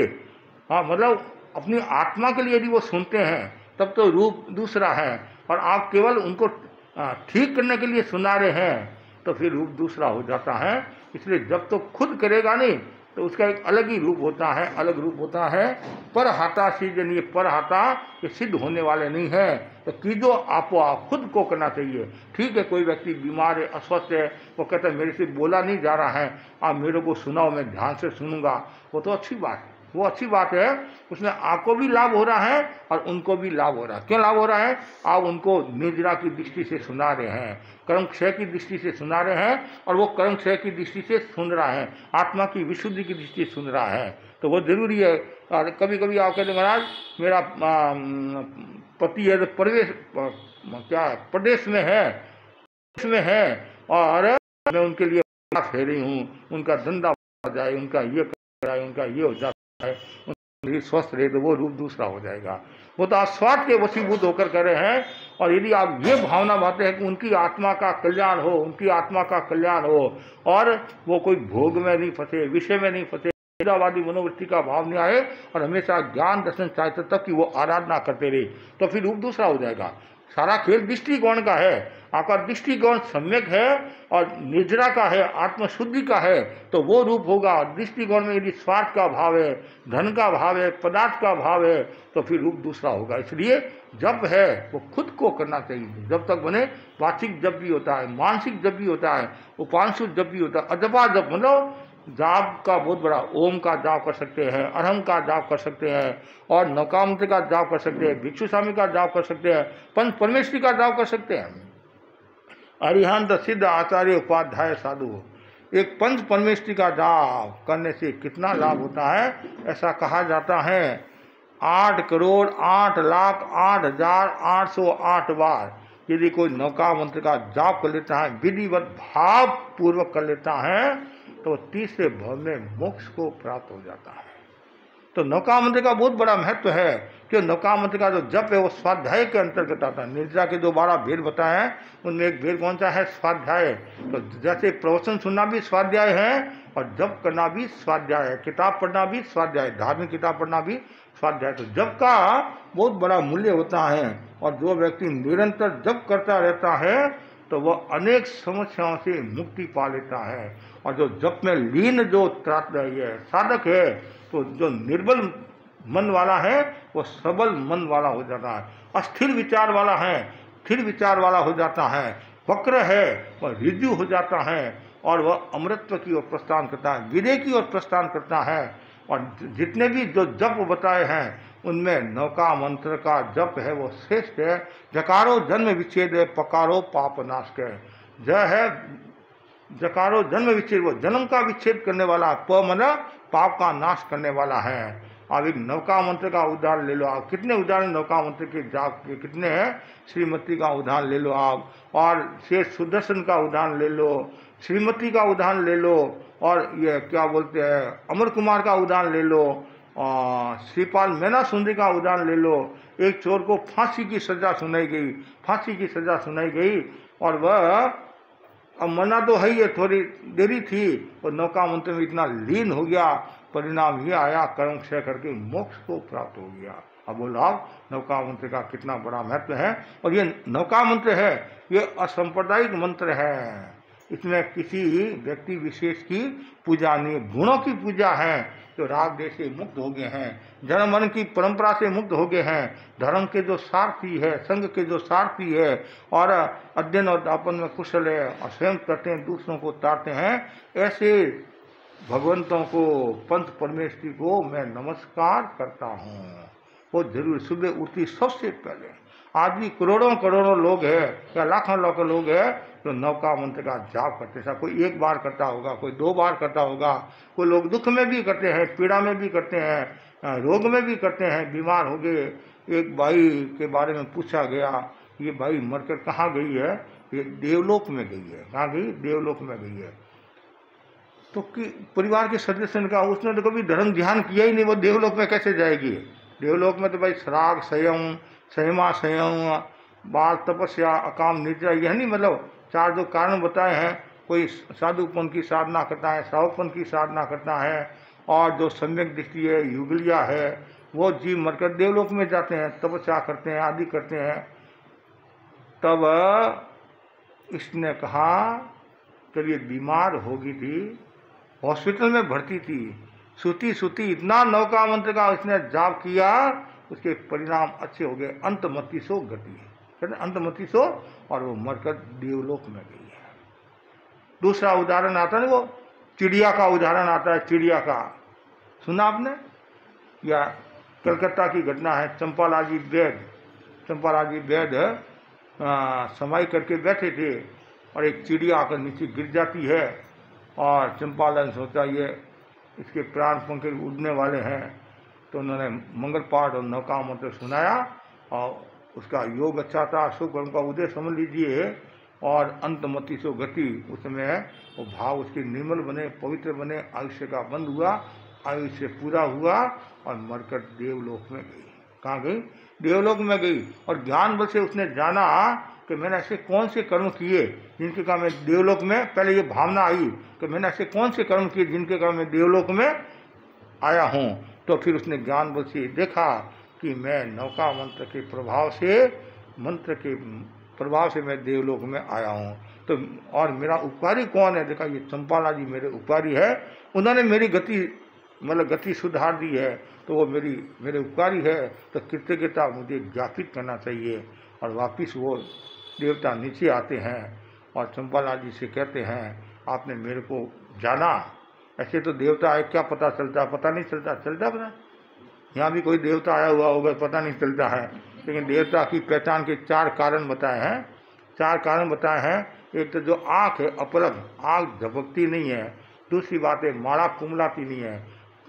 [SPEAKER 4] हाँ, मतलब अपनी आत्मा के लिए यदि वो सुनते हैं, तब तो रूप दूसरा है। और आप केवल उनको ठीक करने के लिए सुना रहे हैं, तो फिर रूप दूसरा हो जाता है। इसलिए जब तो खुद करेगा नहीं तो उसका एक अलग ही रूप होता है, अलग रूप होता है। पर हाथा सीजन, ये पर हाथा ये सिद्ध होने वाले नहीं है, तो कीजो आपो आप, खुद को करना चाहिए। ठीक है, कोई व्यक्ति बीमार है, अस्वस्थ है, वो कहता है मेरे से बोला नहीं जा रहा है, आप मेरे को सुनाओ, मैं ध्यान से सुनूंगा, वो तो अच्छी बात है, वो अच्छी बात है। उसमें आपको भी लाभ हो रहा है और उनको भी लाभ हो रहा है। क्यों लाभ हो रहा है? आप उनको निद्रा की दृष्टि से सुना रहे हैं, कर्मक्षय की दृष्टि से सुना रहे हैं, और वो कर्मक्षय की दृष्टि से सुन रहा है, आत्मा की विशुद्धि की दृष्टि से सुन रहा है, तो वो जरूरी है। और कभी कभी आप कहते हैं महाराज मेरा पति है तो प्रदेश में है और मैं उनके लिए फेरी हूँ, उनका धंधा हो जाए, उनका ये कर जाए, उनका ये हो जाता है, उनका स्वस्थ रहे, तो वो रूप दूसरा हो जाएगा। वो तो आप स्वार्थ के वशीभूत होकर कर रहे हैं। और यदि आप ये भावना बातें हैं कि उनकी आत्मा का कल्याण हो, उनकी आत्मा का कल्याण हो, और वो कोई भोग में नहीं फंसे, विषय में नहीं फंसे, वादी मनोवृत्ति का भाव नहीं आए, और हमेशा ज्ञान दर्शन चाहते तब कि वो आराधना करते रहे, तो फिर रूप दूसरा हो जाएगा। सारा खेल दृष्टिकोण का है। आपका दृष्टिकोण सम्यक है और निर्जरा का है, आत्मशुद्धि का है, तो वो रूप होगा। दृष्टिकोण में यदि स्वार्थ का भाव है, धन का भाव है, पदार्थ का भाव है, तो फिर रूप दूसरा होगा। इसलिए जप है वो खुद को करना चाहिए। जब तक बने वाचिक जप भी होता है, मानसिक जप भी होता है, उपांशु जप भी होता है, अजपा जप, मतलब जाप का बहुत बड़ा, ओम का जाप कर सकते हैं, अरहम का जाप कर सकते हैं, और नौकामंत्र का जाप कर सकते हैं, भिक्षु स्वामी का जाप कर सकते हैं, पंच परमेश्वरी का जाप कर सकते हैं। अरिहंत सिद्ध आचार्य उपाध्याय साधु। एक पंच परमेष्टि का जाप करने से कितना लाभ होता है, ऐसा कहा जाता है 8,08,08,808 बार यदि कोई नौका मंत्र का जाप कर लेता है, विधिवत भाव पूर्वक कर लेता है, तो तीसरे भाव में मोक्ष को प्राप्त हो जाता है। तो नौका मंत्र का बहुत बड़ा महत्व है कि नौका मंत्र का जो जप है वो स्वाध्याय के अंतर्गत आता है। निर्जरा के जो 12 भेद बताए हैं उनमें एक भेद कौन सा है, स्वाध्याय। तो जैसे प्रवचन सुनना भी स्वाध्याय है और जप करना भी स्वाध्याय है, किताब पढ़ना भी स्वाध्याय, धार्मिक किताब पढ़ना भी स्वाध्याय। तो जप का बहुत बड़ा मूल्य होता है और जो व्यक्ति निरंतर जप करता रहता है तो वह अनेक समस्याओं से मुक्ति पा लेता है। और जो जप में लीन जो साधक है, तो जो निर्बल मन वाला है वो सबल मन वाला हो जाता है, अस्थिर विचार वाला है स्थिर विचार वाला हो जाता है, वक्र है वह ऋजु हो जाता है और वह अमृतत्व की ओर प्रस्थान करता है, विदय की ओर प्रस्थान करता है। और जितने भी जो जप बताए हैं उनमें नौका मंत्र का जप है वो श्रेष्ठ है। जकारो जन्म विच्छेद है, पकारो पाप नाश है। जय है जकारो जन्म विच्छेद, वो जन्म का विच्छेद करने वाला, प मना पाप का नाश करने वाला है। अब एक नौका मंत्र का उदाहरण ले लो आप, कितने उदाहरण नौका मंत्र के जाप के कितने हैं। श्रीमती का उदाहरण ले लो आप, और शेष सुदर्शन का उदाहरण ले लो, श्रीमती का उदाहरण ले लो, और ये क्या बोलते हैं अमर कुमार का उदाहरण ले लो, श्रीपाल मैना सुंदरी का उदाहरण ले लो। एक चोर को फांसी की सजा सुनाई गई, फांसी की सजा सुनाई गई और वह अब मरना तो है ही, थोड़ी देरी थी और नौका मंत्र में इतना लीन हो गया, परिणाम ये आया कर्म क्षय करके मोक्ष को प्राप्त हो गया। अब बोलो आप नौका मंत्र का कितना बड़ा महत्व है। और ये नौका मंत्र है ये असंप्रदायिक मंत्र है, इसमें किसी व्यक्ति विशेष की पूजा नहीं, गुणों की पूजा है। जो राग देश से मुक्त हो गए हैं, जन्म मरण की परंपरा से मुक्त हो गए हैं, धर्म के जो सारथी है, संघ के जो सारथी है और अध्ययन और दापन में कुशल है और स्वयं करते हैं दूसरों को तारते हैं, ऐसे भगवंतों को पंच परमेष्टि को मैं नमस्कार करता हूँ। वो जरूर सुबह उठती सबसे पहले, आज भी करोड़ों करोड़ों लोग हैं या लाखों लाखों लोग हैं जो नौका मंत्र का जाप करते हैं। कोई एक बार करता होगा, कोई 2 बार करता होगा, कोई लोग दुख में भी करते हैं, पीड़ा में भी करते हैं, रोग में भी करते हैं, बीमार हो गए। एक भाई के बारे में पूछा गया, ये भाई मरकर कहाँ गई है, ये देवलोक में गई है। कहाँ गई, देवलोक में गई है। तो कि परिवार के सदस्य ने कहा उसने तो कभी धर्म ध्यान किया ही नहीं, वो देवलोक में कैसे जाएगी। देवलोक में तो भाई श्राग संयम, संयमा संयम, बाल तपस्या, अकाम निद्रा, यह नहीं मतलब 4 जो कारण बताए हैं। कोई साधुपन की साधना करता है, सावकपन की साधना करता है, और जो सम्यक दृष्टि है, युगलिया है, वो जीव मरकर देवलोक में जाते हैं, तपस्या करते हैं, आदि करते हैं। तब इसने कहा जब ये बीमार हो गई थी, हॉस्पिटल में भर्ती थी, सूती सूती इतना नौका मंत्र का उसने जाप किया, उसके परिणाम अच्छे हो गए। अंतमति सो गति है, अंतमति सो, और वो मरकर देवलोक में गई है। दूसरा उदाहरण आता है, वो चिड़िया का उदाहरण आता है। चिड़िया का सुना आपने, या कलकत्ता की घटना है। चंपालाजी वैद समाई करके बैठे थे और एक चिड़िया आकर नीचे गिर जाती है और चंपालाल सोचा ये इसके प्राण पंख उड़ने वाले हैं, तो उन्होंने मंगल पाठ और नौका मंत्र सुनाया और उसका योग अच्छा था, शुभ का उदय समझ लीजिए, और अंतमति सो गति, उसमें वो भाव उसके निर्मल बने, पवित्र बने, आयुष्य का बंद हुआ, आयुष्य पूरा हुआ और मरकर देवलोक में गई। कहाँ गई, देवलोक में गई। और ज्ञान बल से उसने जाना कि मैंने ऐसे कौन से कर्म किए जिनके कारण मैं देवलोक में, पहले ये भावना आई कि मैंने ऐसे कौन से कर्म किए जिनके कारण मैं देवलोक में आया हूँ। तो फिर उसने ज्ञान बल से देखा कि मैं नौका मंत्र के प्रभाव से मैं देवलोक में आया हूँ। तो और मेरा उपकारी कौन है, देखा ये चंपाला जी मेरे उपकारी है, उन्होंने मेरी गति सुधार दी है, तो वो मेरे उपकारी है। तो कृतज्ञता मुझे ज्ञापित करना चाहिए। और वापिस वो देवता नीचे आते हैं और चंपाला जी से कहते हैं आपने मेरे को जाना। ऐसे तो देवता है क्या पता चलता, पता नहीं चलता पता। यहाँ भी कोई देवता आया हुआ होगा, पता नहीं चलता है। लेकिन देवता की पहचान के 4 कारण बताए हैं। 4 कारण बताए हैं। एक तो जो आँख है अपलग, आँख झपकती नहीं है। दूसरी बात है माड़ा कुमलाती नहीं है,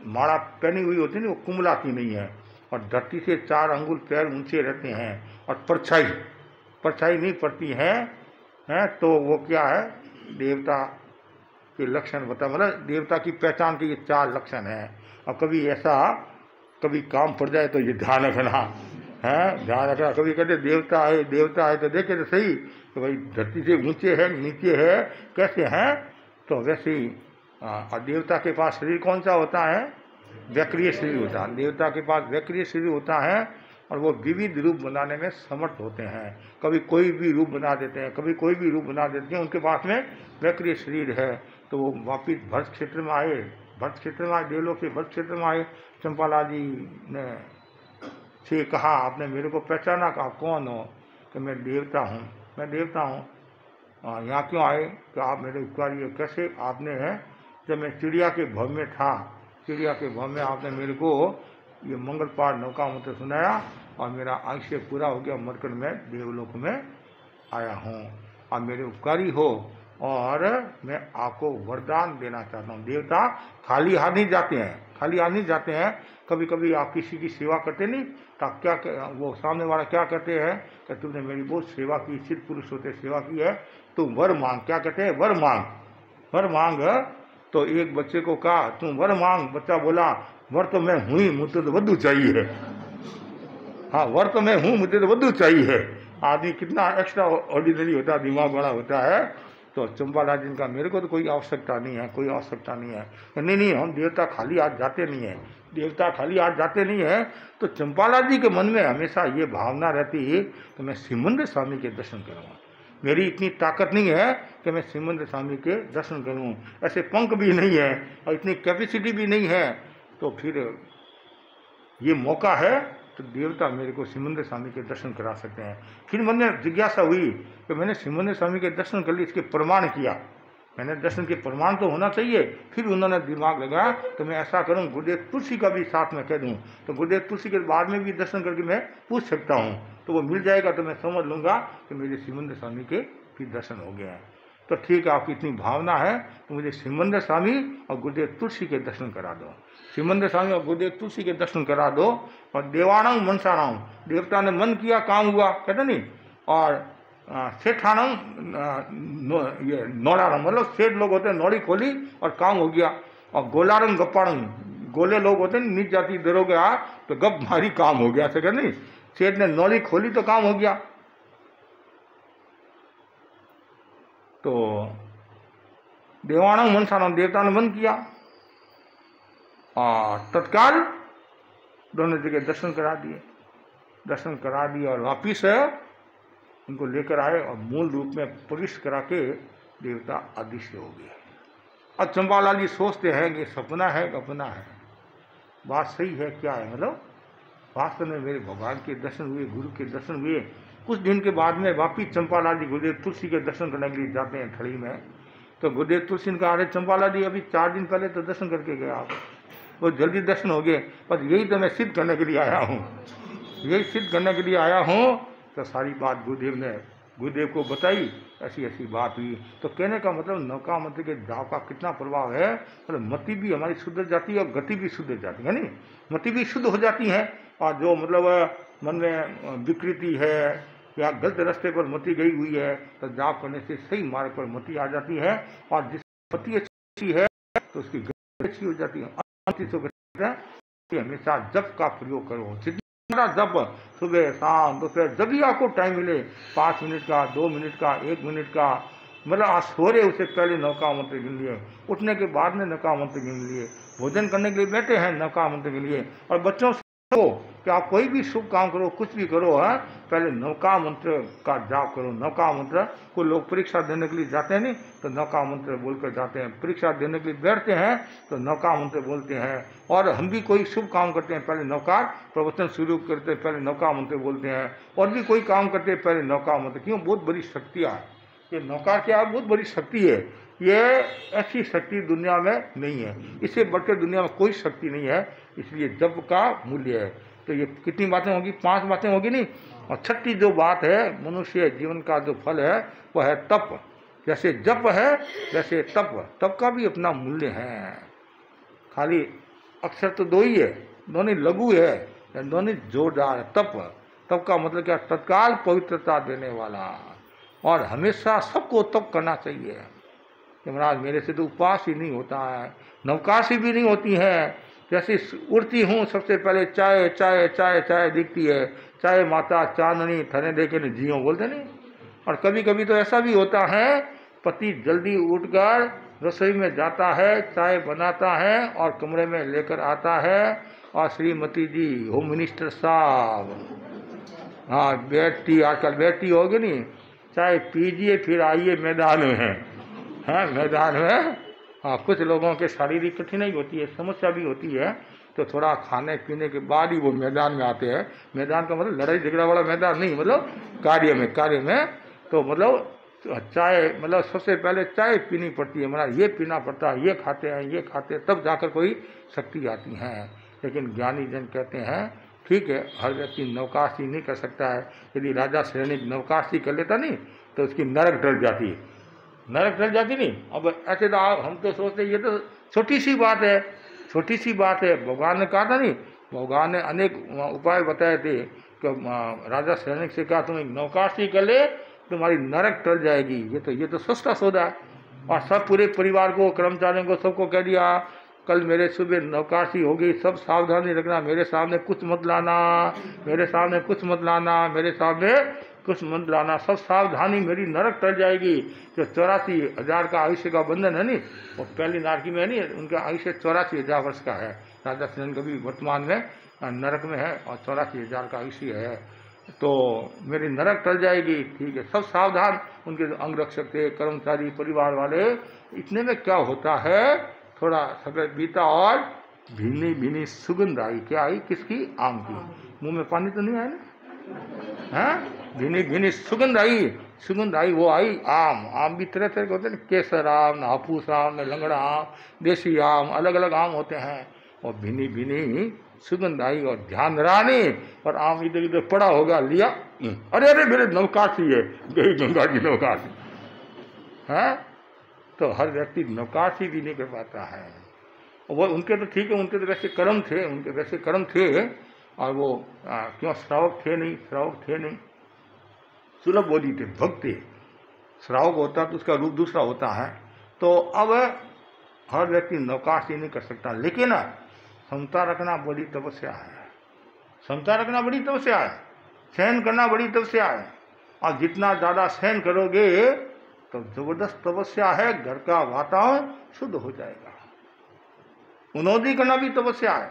[SPEAKER 4] माड़ा पहनी हुई होती नहीं वो कुमलाती नहीं है। और धरती से 4 अंगुल पैर ऊंचे रहते हैं। और परछाई नहीं पड़ती है तो वो क्या है, देवता के लक्षण बता, मतलब देवता की पहचान के ये 4 लक्षण हैं। और कभी काम पड़ जाए तो ये ध्यान रखना है, ध्यान रखना। कभी कहते देवता है तो देखे तो सही तो भाई धरती से ऊंचे है नीचे है कैसे हैं, तो वैसे ही और देवता के पास शरीर कौन सा होता है, वैक्रिय शरीर होता है। देवता के पास वैक्रिय शरीर होता है और वो विविध रूप बनाने में समर्थ होते हैं। कभी कोई भी रूप बना देते हैं, कभी कोई भी रूप बना देते हैं, उनके पास में वैक्रिय शरीर है। तो वो वापिस भरत क्षेत्र में आए, देवलोक से भरत क्षेत्र में आए। चंपाला जी ने से कहा आपने मेरे को पहचाना, कहा कौन हो, कि मैं देवता हूँ। यहाँ क्यों आए, कि आप मेरे उपकारी हो। कैसे आपने जब मैं चिड़िया के भव में था, चिड़िया के भव में आपने मेरे को ये मंगल पाठ नौका मंत्र सुनाया और मेरा आयुष्य पूरा हो गया, मरकर मैं देवलोक में आया हूँ। आप मेरे उपकारी हो और मैं आपको वरदान देना चाहता हूँ। देवता खाली हाथ नहीं जाते हैं, कभी कभी आप किसी की सेवा करते नहीं तो क्या वो सामने वाला क्या कहते हैं कि तुमने मेरी बहुत सेवा की, सिद्ध पुरुष होते सेवा की है, तुम वर मांग। क्या कहते हैं, वर मांग। तो एक बच्चे को कहा तुम वर मांग, बच्चा बोला वर तो मैं हूँ ही, मुझे तो वधू चाहिए। हाँ, वर तो मैं हूँ, मुझे तो वधू चाहिए। आदमी कितना एक्स्ट्रा ऑर्डिनरी होता है, दिमाग बड़ा होता है। तो चंपाला जी का मेरे को तो कोई आवश्यकता नहीं है। नहीं, हम देवता खाली हाथ जाते नहीं है। तो चंपाला जी के मन में हमेशा ये भावना रहती है कि मैं सिमंदर स्वामी के दर्शन करूँगा। मेरी इतनी ताकत नहीं है कि मैं सिमंदर स्वामी के दर्शन करूँ, ऐसे पंख भी नहीं है और इतनी कैपेसिटी भी नहीं है। तो फिर ये मौका है तो देवता मेरे को सिमंदर स्वामी के दर्शन करा सकते हैं। फिर मन में जिज्ञासा हुई कि मैंने सिमंदर स्वामी के दर्शन कर लिए, इसके प्रमाण किया, मैंने दर्शन के प्रमाण तो होना चाहिए। फिर उन्होंने दिमाग लगाया तो मैं ऐसा करूं, गुरुदेव तुलसी का भी साथ में कह दूं, तो गुरुदेव तुलसी के बाद में भी दर्शन करके मैं पूछ सकता हूं, तो वो मिल जाएगा तो मैं समझ लूँगा कि मेरे सिमंदर स्वामी के भी दर्शन हो गए हैं। तो ठीक है, आपकी इतनी भावना है तो मुझे सिमंदर स्वामी और गुरुदेव तुलसी के दर्शन करा दो। सिमंदर स्वामी और गुरुदेव तुलसी के दर्शन करा दो। और देवाणंग मनसाणांग, देवता ने मन किया काम हुआ, कहते नहीं। और सेठाणंग ये नौड़ारंग, मतलब सेठ लोग होते हैं, नौड़ी खोली और काम हो गया। और गोलारंग गप्पारंग, गोले लोग होते हैं नीच जाति दरोगे आ तो गप मारी काम हो गया, कहते नहीं। सेठ ने नौड़ी खोली तो काम हो गया। तो देवाणंग मनसाणांग, देवता ने मन किया और तत्काल दोनों जगह दर्शन करा दिए और वापिस उनको लेकर आए और मूल रूप में प्रविष्ट करा के देवता अदृश्य हो गए। अब चंपालाल जी सोचते हैं कि सपना है कि अपना है, बात सही है क्या है, मतलब वास्तव में मेरे भगवान के दर्शन हुए, गुरु के दर्शन हुए। कुछ दिन के बाद में वापिस चंपालाल जी गुरुदेव तुलसी के दर्शन करने के लिए जाते हैं ठड़ी में। तो गुरुदेव तुलसी ने कहा अरे चंपालाल जी अभी 4 दिन पहले तो दर्शन करके गए आप, वो जल्दी दर्शन हो गए, बस यही तो मैं सिद्ध करने के लिए आया हूँ। तो सारी बात गुरुदेव को बताई, ऐसी बात हुई। तो कहने का मतलब नौका मंत्र के जाप का कितना प्रभाव है, मतलब मति भी हमारी शुद्ध जाती है और गति भी शुद्ध जाती है, नहीं, मति भी शुद्ध हो जाती है। और जो मतलब मन में विकृति है या गलत रास्ते पर मति गई हुई है तो जाप करने से सही मार्ग पर मति आ जाती है। और जिस मति अच्छी है तो उसकी गति अच्छी हो जाती है। हमेशा जप का प्रयोग करो, जितना जप सुबह शाम दोपहर जब भी आपको टाइम मिले, 5 मिनट का, 2 मिनट का, 1 मिनट का, मतलब आज सो रहे उससे पहले नौका मंत्र गिन लिए, उठने के बाद में नौका मंत्र गिन लिए, भोजन करने के लिए बैठे हैं नौका मंत्र गिन लिए। और बच्चों से कि आप कोई भी शुभ काम करो, कुछ भी करो, है पहले नौका मंत्र का जाप करो। नौका मंत्र को लोग परीक्षा देने के लिए जाते हैं नहीं तो नौका मंत्र बोलकर जाते हैं, परीक्षा देने के लिए बैठते हैं तो नौका मंत्र बोलते हैं। और हम भी कोई शुभ काम करते हैं पहले नौका प्रवचन शुरू करते हैं पहले नौका मंत्र बोलते हैं, और भी कोई काम करते हैं पहले नौका मंत्र। क्यों, बहुत बड़ी शक्तियाँ, ये नौका क्या है, बहुत बड़ी शक्ति है। ये ऐसी शक्ति दुनिया में नहीं है, इससे बढ़कर दुनिया में कोई शक्ति नहीं है, इसलिए जप का मूल्य है। तो ये कितनी बातें होगी, 5 बातें होगी नहीं। और 6ठी जो बात है, मनुष्य जीवन का जो फल है वो है तप। जैसे जप है वैसे तप का भी अपना मूल्य है। खाली अक्षर तो दो ही है, दोनों लघु है, दोनों जोरदार। तप का मतलब क्या? तत्काल पवित्रता देने वाला। और हमेशा सबको तप करना चाहिए कि महाराज मेरे से तो उपवास ही नहीं होता है, नवकाशी भी नहीं होती है। जैसे उड़ती हूँ सबसे पहले चाय चाय चाय चाय दिखती है, चाय माता चांदनी थने देखे नहीं जियो बोलते नहीं। और कभी कभी तो ऐसा भी होता है, पति जल्दी उठकर रसोई में जाता है, चाय बनाता है और कमरे में लेकर आता है, और श्रीमती जी होम मिनिस्टर साहब, हाँ बैठती, आजकल बैठती होगी नहीं, चाय पीजिए फिर आइए मैदान में, है मैदान में। हाँ, कुछ लोगों के शारीरिक कठिनाई होती है, समस्या भी होती है, तो थोड़ा खाने पीने के बाद ही वो मैदान में आते हैं। मैदान का मतलब लड़ाई झगड़ा वाला मैदान नहीं, मतलब कार्य में तो मतलब चाय, मतलब सबसे पहले चाय पीनी पड़ती है, मतलब ये पीना पड़ता है, ये खाते हैं तब जाकर कोई शक्ति आती है। लेकिन ज्ञानी जन कहते हैं ठीक है, हर व्यक्ति नवकाशी नहीं कर सकता है। यदि राजा सैनिक नवकाशी कर लेता नहीं तो उसकी नरक टल जाती नहीं। अब ऐसे तो हम तो सोचते ये तो छोटी सी बात है, भगवान ने कहा था नहीं, भगवान ने अनेक उपाय बताए थे कि राजा सैनिक से कहा तुम नवकाशी कर ले तुम्हारी नरक टल जाएगी। ये तो सस्ता सौदा है। और सब पूरे परिवार को, कर्मचारियों को, सबको कह दिया कल मेरे सुबह नवकाशी होगी, सब सावधानी रखना, मेरे सामने कुछ मत लाना, सब सावधानी, मेरी नरक टल जाएगी। जो 84,000 का आयुष्य का बंधन है नहीं, वो पहली नारकी में है नहीं, उनका आयुष्य 84,000 वर्ष का है। राजा सैन का भी वर्तमान में नरक में है और 84,000 का आयुष्य है, तो मेरी नरक टल जाएगी। ठीक है, सब सावधान, उनके अंगरक्षक थे, कर्मचारी, परिवार वाले। इतने में क्या होता है, थोड़ा समय बीता और भीनी भीनी सुगंध आई। क्या आई? किसकी? आम की। मुंह में पानी तो नहीं आया ना? हैं? भीनी भीनी सुगंध आई, वो आई आम भी तरह तरह के होते हैं, केसर आम, हापूस आम, लंगड़ा आम, देसी आम, अलग अलग आम होते हैं। और भीनी भीनी सुगंध आई और ध्यान रहा नहीं, और आम इधर उधर पड़ा होगा, लिया, अरे मेरे नवकाशी है, गई गंगा की नवकाशी है। तो हर व्यक्ति नवकाशी भी नहीं कर पाता है। वो उनके तो ठीक है, उनके तो वैसे कर्म थे, और वो क्यों श्रावक थे नहीं, सुलभ बोली थे, भक्त थे। श्रावक होता तो उसका रूप दूसरा होता है। तो अब हर व्यक्ति नवकाशी नहीं कर सकता, लेकिन समता रखना बड़ी तपस्या है, सहन करना बड़ी तपस्या है। और जितना ज़्यादा सहन करोगे तो जबरदस्त तपस्या है, घर का वातावरण शुद्ध हो जाएगा। उन्नति करना भी तपस्या है।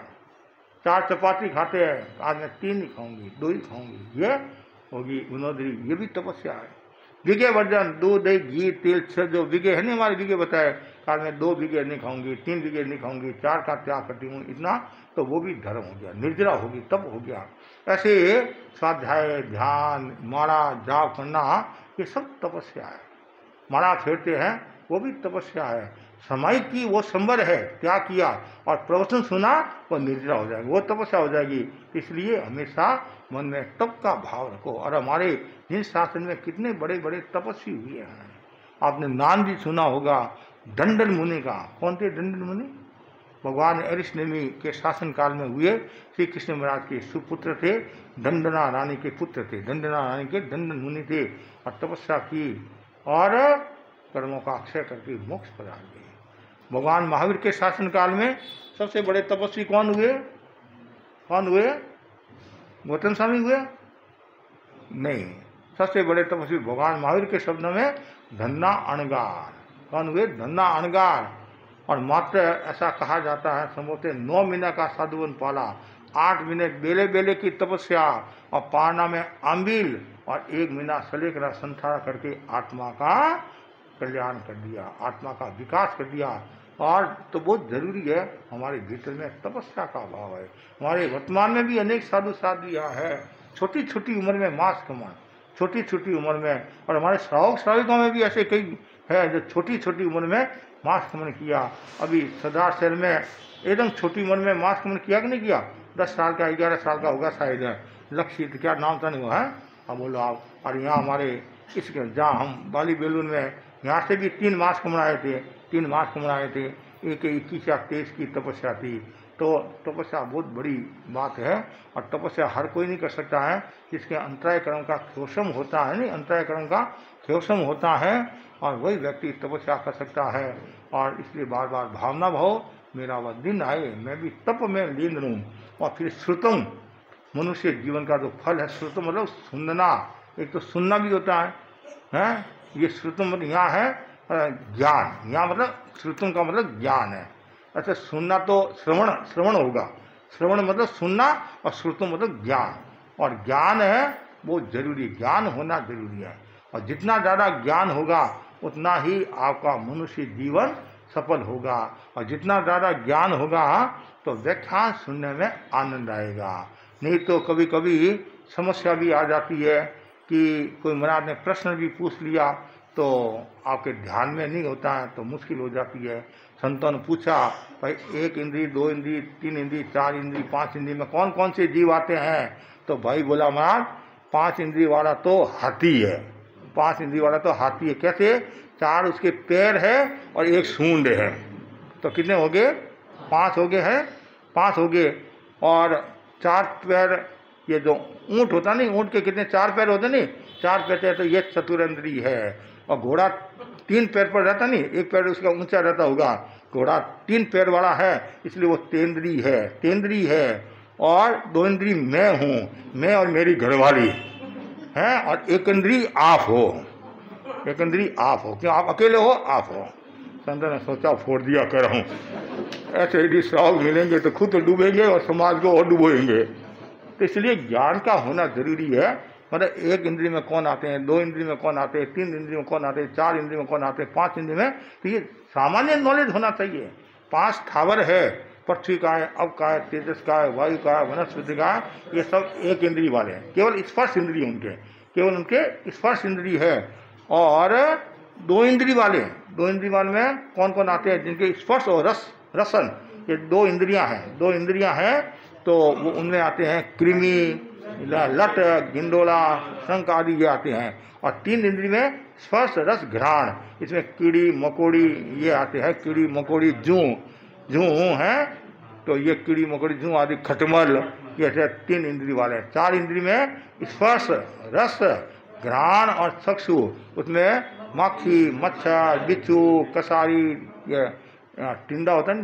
[SPEAKER 4] 4 चपाती खाते हैं, आज मैं 3 ही खाऊंगी, 2 ही खाऊंगी, ये होगी उन्नति, ये भी तपस्या है। विगे वर्जन, दूध, दही, घी, तेल, जो विगे है नहीं हमारे विगे बताए, आज मैं 2 विगे नहीं खाऊंगी, 3 विगे नहीं खाऊंगी, 4 का त्याग करती हूँ, इतना तो वो भी धर्म हो गया, निर्जरा होगी, तब हो गया। ऐसे स्वाध्याय, ध्यान, माला जाप करना, ये सब तपस्या है। माला फेरते हैं, वो भी तपस्या है। समय की वो संबर है, क्या किया, और प्रवचन सुना, वो निर्जरा हो जाएगी, वो तपस्या हो जाएगी। इसलिए हमेशा मन में तप का भाव रखो। और हमारे जिन शासन में कितने बड़े बड़े तपस्वी हुए हैं, आपने नाम भी सुना होगा दंडन मुनि का। कौन थे दंडन मुनि? भगवान अरिष्णेमी के शासन काल में हुए, श्री कृष्ण महाराज के सुपुत्र थे, दंडना रानी के पुत्र थे, दंडना रानी के दंडन मुनि थे। और तपस्या की और कर्मों का अक्षय करके मोक्ष प्रदान किए। भगवान महावीर के शासन काल में सबसे बड़े तपस्वी कौन हुए? गौतम स्वामी हुए? नहीं, सबसे बड़े तपस्वी भगवान महावीर के शब्दों में धन्ना अणगार। कौन हुए? धन्ना अणगार। और मात्र ऐसा कहा जाता है, संभवतः 9 महीना का साधुवन पाला, 8 महीने बेले बेले की तपस्या, और पारना में आंबिल, और 1 महीना सलेकरा संसार करके आत्मा का कल्याण कर दिया, आत्मा का विकास कर दिया। और तो बहुत जरूरी है, हमारे भीतर में तपस्या का भाव है। हमारे वर्तमान में भी अनेक साधु साधिया है, छोटी छोटी उम्र में मास कमान, छोटी छोटी उम्र में। और हमारे श्रावक श्राविकों में भी ऐसे कई है जो छोटी छोटी उम्र में मास कमन किया। अभी सरदार शहर में एकदम छोटी उम्र में मास कमन किया कि नहीं किया? 10 साल का, 11 साल का होगा शायद, लक्षित, क्या नाम था नहीं वो है, अब बोलो आप। और यहाँ हमारे इस जहाँ हम बाली बेलून में यहाँ से भी 3 मास कमराए थे, 3 मास कमराए थे। एक 21 या 23 की तपस्या थी। तो तपस्या बहुत बड़ी बात है और तपस्या हर कोई नहीं कर सकता है। जिसके अंतराय कर्म का क्षोषम होता है, नहीं, अंतराय कर्म का क्षोषम होता है और वही व्यक्ति तपस्या कर सकता है। और इसलिए बार बार भावना भाव, मेरा वह दिन आए मैं भी तप में लीन रहूं। और फिर श्रुतम, मनुष्य जीवन का जो फल है, श्रुतम मतलब सुनना, एक तो सुनना भी होता है, हैं? ये श्रुतम मतलब यहाँ है ज्ञान, यहाँ मतलब श्रुतम का मतलब ज्ञान है। अच्छा, सुनना तो श्रवण, श्रवण होगा, श्रवण मतलब सुनना, और श्रुतम मतलब ज्ञान। और ज्ञान है वो जरूरी, ज्ञान होना जरूरी है। और जितना ज़्यादा ज्ञान होगा उतना ही आपका मनुष्य जीवन सफल होगा। और जितना ज़्यादा ज्ञान होगा तो व्याख्यान सुनने में आनंद आएगा। नहीं तो कभी कभी समस्या भी आ जाती है कि कोई महाराज ने प्रश्न भी पूछ लिया तो आपके ध्यान में नहीं होता है, तो मुश्किल हो जाती है। संतों ने पूछा, भाई 1 इंद्री, 2 इंद्री, 3 इंद्री, 4 इंद्री, 5 इंद्री में कौन कौन से जीव आते हैं? तो भाई बोला, महाराज 5 इंद्री वाला तो हाथी है, 5 इंद्री वाला तो हाथी है। कैसे? 4 उसके पैर है और 1 सूंड है, तो कितने हो गए? 5 हो गए हैं, 5 हो गए। और 4 पैर, ये जो ऊँट होता नहीं, ऊँट के कितने 4 पैर होते नहीं, 4 पैर है, तो ये चतुरेंद्री है। और घोड़ा 3 पैर पर रहता नहीं, 1 पैर उसका ऊंचा रहता होगा, घोड़ा 3 पैर वाला है, इसलिए वो तेंद्री है, तेंद्री है। और 2 इंद्री मैं हूँ, मैं और मेरी घरवाली हैं। और 1 इंद्री आप हो, 1 इंद्री आप हो, क्यों आप अकेले हो? आप हो। संत ने सोचा, फोड़ दिया कर रहा हूँ, ऐसे यदि श्रावक मिलेंगे तो खुद तो डूबेंगे और समाज को और डूबोएंगे। तो इसलिए ज्ञान का होना जरूरी है। मतलब 1 इंद्री में कौन आते हैं, 2 इंद्री में कौन आते हैं, 3 इंद्री में कौन आते हैं, 4 इंद्री में कौन आते हैं, 5 इंद्री में, तो ये सामान्य नॉलेज होना चाहिए। 5 स्थावर है, पृथ्वी का है, अब का है, तेजस का है, वायु का है, वनस्पति का है, ये सब 1 इंद्री वाले हैं। केवल स्पर्श इंद्री उनके, केवल उनके स्पर्श इंद्री है। और 2 इंद्री वाले, 2 इंद्री वाले में कौन कौन आते हैं? जिनके स्पर्श और रसन, ये 2 इंद्रियां हैं, 2 इंद्रियां हैं, तो वो उनमें आते हैं कृमि, लट, गिंडोला, शंख आदि ये आते हैं। और 3 इंद्री में स्पर्श, रस, घ्राण, इसमें कीड़ी मकोड़ी ये आते हैं, कीड़ी मकोड़ी, जूं है, तो ये कीड़ी मकोड़ी, जूं आदि, खटमल, ये 3 इंद्री वाले। 4 इंद्री में स्पर्श, रस, घ्राण और चक्षु, उसमें मक्खी, मच्छर, बिच्छू, कसारी, ये टिंडा होता है,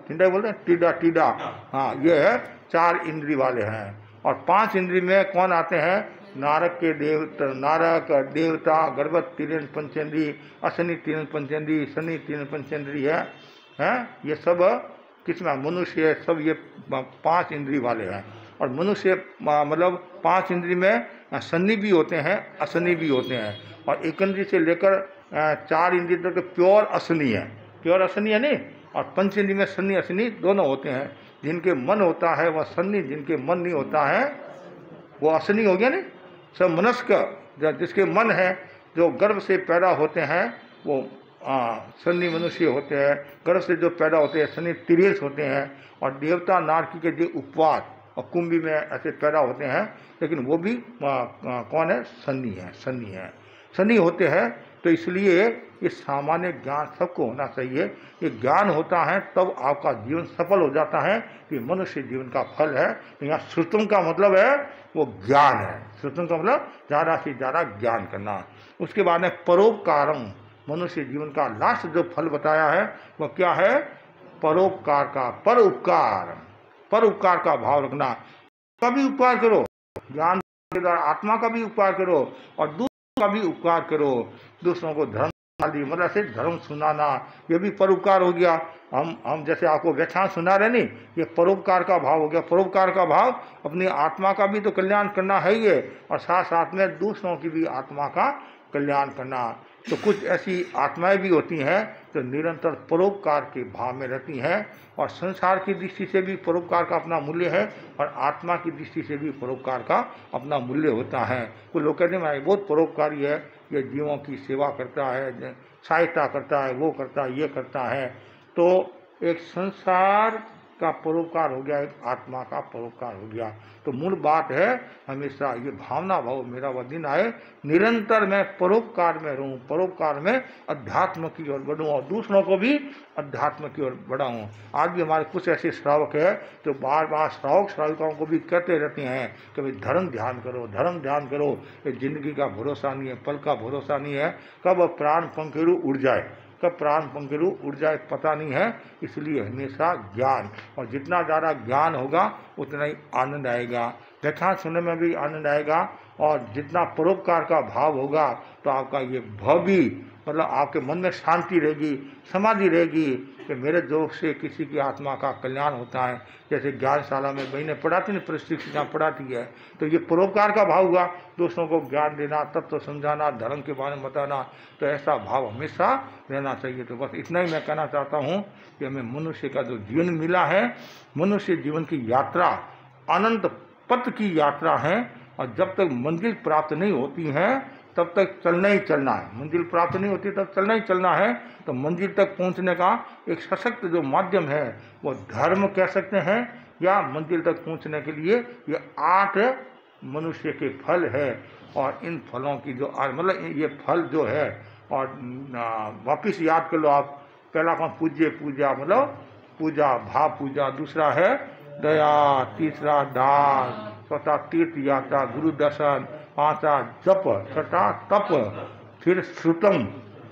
[SPEAKER 4] टिंडा बोलते हैं, टीडा, हाँ, ये है 4 इंद्री वाले हैं। और 5 इंद्री में कौन आते हैं? नारक के नारक, देवता, गर्भवत 3 पंचेंद्री, अशनि 3 पंचेंद्री, शनि 3 पंचेंद्री है, ये सब किसमें? मनुष्य, सब ये 5 इंद्री वाले हैं। और मनुष्य मतलब 5 इंद्री में शनि भी होते हैं, अशनि भी होते हैं। और 1 इंद्री से लेकर 4 इंद्री तक प्योर अशनि है, प्योर अशनि है नहीं। और 5 इंद्री में शनि अशनि दोनों होते हैं। जिनके मन होता है वह शनि, जिनके मन नहीं होता है वो अशनि हो गया नहीं। सब मनस्क, जिसके मन है, जो गर्भ से पैदा होते हैं वो शनि मनुष्य होते हैं। गर्भ से जो पैदा होते हैं शनि तिरेश होते हैं। और देवता नारकी के जो उपवास और कुंभी में ऐसे पैदा होते हैं, लेकिन वो भी कौन है? शनि है, शनि है, शनि होते हैं। तो इसलिए ये सामान्य ज्ञान सबको होना चाहिए। ये ज्ञान होता है तब आपका जीवन सफल हो जाता है, कि मनुष्य जीवन का फल है। तो यहाँ श्रुतम का मतलब है वो ज्ञान है, श्रुतम का मतलब ज़्यादा से ज़्यादा ज्ञान करना। उसके बाद में परोपकारम, मनुष्य जीवन का लास्ट जो फल बताया है वो क्या है? परोपकार का, पर उपकार, पर उपकार का भाव रखना। का भी उपकार करो, ज्ञान के द्वारा आत्मा का भी उपकार करो और दूसरों का भी उपकार करो। दूसरों को धर्म दी, मतलब से धर्म सुनाना, ये भी परोपकार हो गया। हम जैसे आपको व्याख्यान सुना रहे नहीं, ये परोपकार का भाव हो गया। परोपकार का भाव अपनी आत्मा का भी तो कल्याण करना है ये, और साथ साथ में दूसरों की भी आत्मा का कल्याण करना। तो कुछ ऐसी आत्माएं भी होती हैं जो निरंतर परोपकार के भाव में रहती हैं, और संसार की दृष्टि से भी परोपकार का अपना मूल्य है, और आत्मा की दृष्टि से भी परोपकार का अपना मूल्य होता है। कुछ लोग कहते हैं बहुत परोपकारी है, ये जीवों की सेवा करता है, सहायता करता है, वो करता है, ये करता है। तो एक संसार का परोपकार हो गया, एक आत्मा का परोपकार हो गया। तो मूल बात है हमेशा ये भावना भाव मेरा वह दिन आए निरंतर मैं परोपकार में रहूं, परोपकार में अध्यात्म की ओर बढ़ूं और दूसरों को भी अध्यात्म की ओर बढ़ाऊं। आज भी हमारे कुछ ऐसे श्रावक है जो बार बार श्रावक श्राविकाओं को भी कहते रहते हैं कि भाई धर्म ध्यान करो, धर्म ध्यान करो। ये जिंदगी का भरोसा नहीं है, पल का भरोसा नहीं है, कब प्राण पंखेरु उड़ जाए, कब प्राण पंखेरु उड़ जाए पता नहीं है। इसलिए हमेशा ज्ञान, और जितना ज़्यादा ज्ञान होगा उतना ही आनंद आएगा, व्याख्यान सुनने में भी आनंद आएगा। और जितना परोपकार का भाव होगा तो आपका ये भाव भी मतलब आपके मन में शांति रहेगी, समाधि रहेगी कि मेरे जोग से किसी की आत्मा का कल्याण होता है। जैसे ज्ञानशाला में बहनें पढ़ाती हैं, प्रशिक्षिका पढ़ाती है, तो ये परोपकार का भाव हुआ, दूसरों को ज्ञान देना, तत्व समझाना, धर्म के बारे में बताना, तो ऐसा भाव हमेशा रहना चाहिए। तो बस इतना ही मैं कहना चाहता हूँ कि हमें मनुष्य का जो जीवन मिला है, मनुष्य जीवन की यात्रा अनंत पथ की यात्रा है, और जब तक मंजिल प्राप्त नहीं होती है तब तक चलना ही चलना है। मंजिल प्राप्त नहीं होती तब चलना ही चलना है। तो मंजिल तक पहुंचने का एक सशक्त जो माध्यम है वो धर्म कह सकते हैं, या मंजिल तक पहुंचने के लिए ये 8 मनुष्य के फल है। और इन फलों की जो मतलब ये फल जो है, और वापिस याद कर लो आप, पहला कौन पूज्य पूजा मतलब पूजा भाव पूजा, दूसरा है दया, तीसरा दान, चौथा तीर्थ यात्रा गुरु दर्शन, पांचवा जप, छठा तप, फिर श्रुतम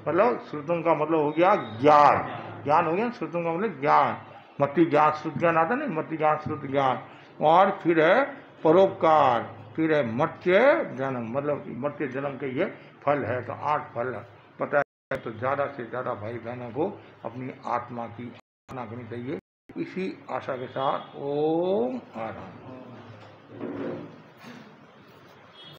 [SPEAKER 4] मतलब श्रुतम का मतलब हो गया ज्ञान, ज्ञान हो गया, श्रुतम का मतलब ज्ञान, मति ज्ञान श्रुत ज्ञान आता नहीं, मति ज्ञान श्रुत ज्ञान। और फिर है परोपकार, फिर है मर्त्य जन्म मतलब मर्त्य जन्म के ये फल है। तो 8 फल पता है, तो ज़्यादा से ज़्यादा भाई बहनों को अपनी आत्मा की आराधना करनी चाहिए। इसी आशा के साथ ओम आराम।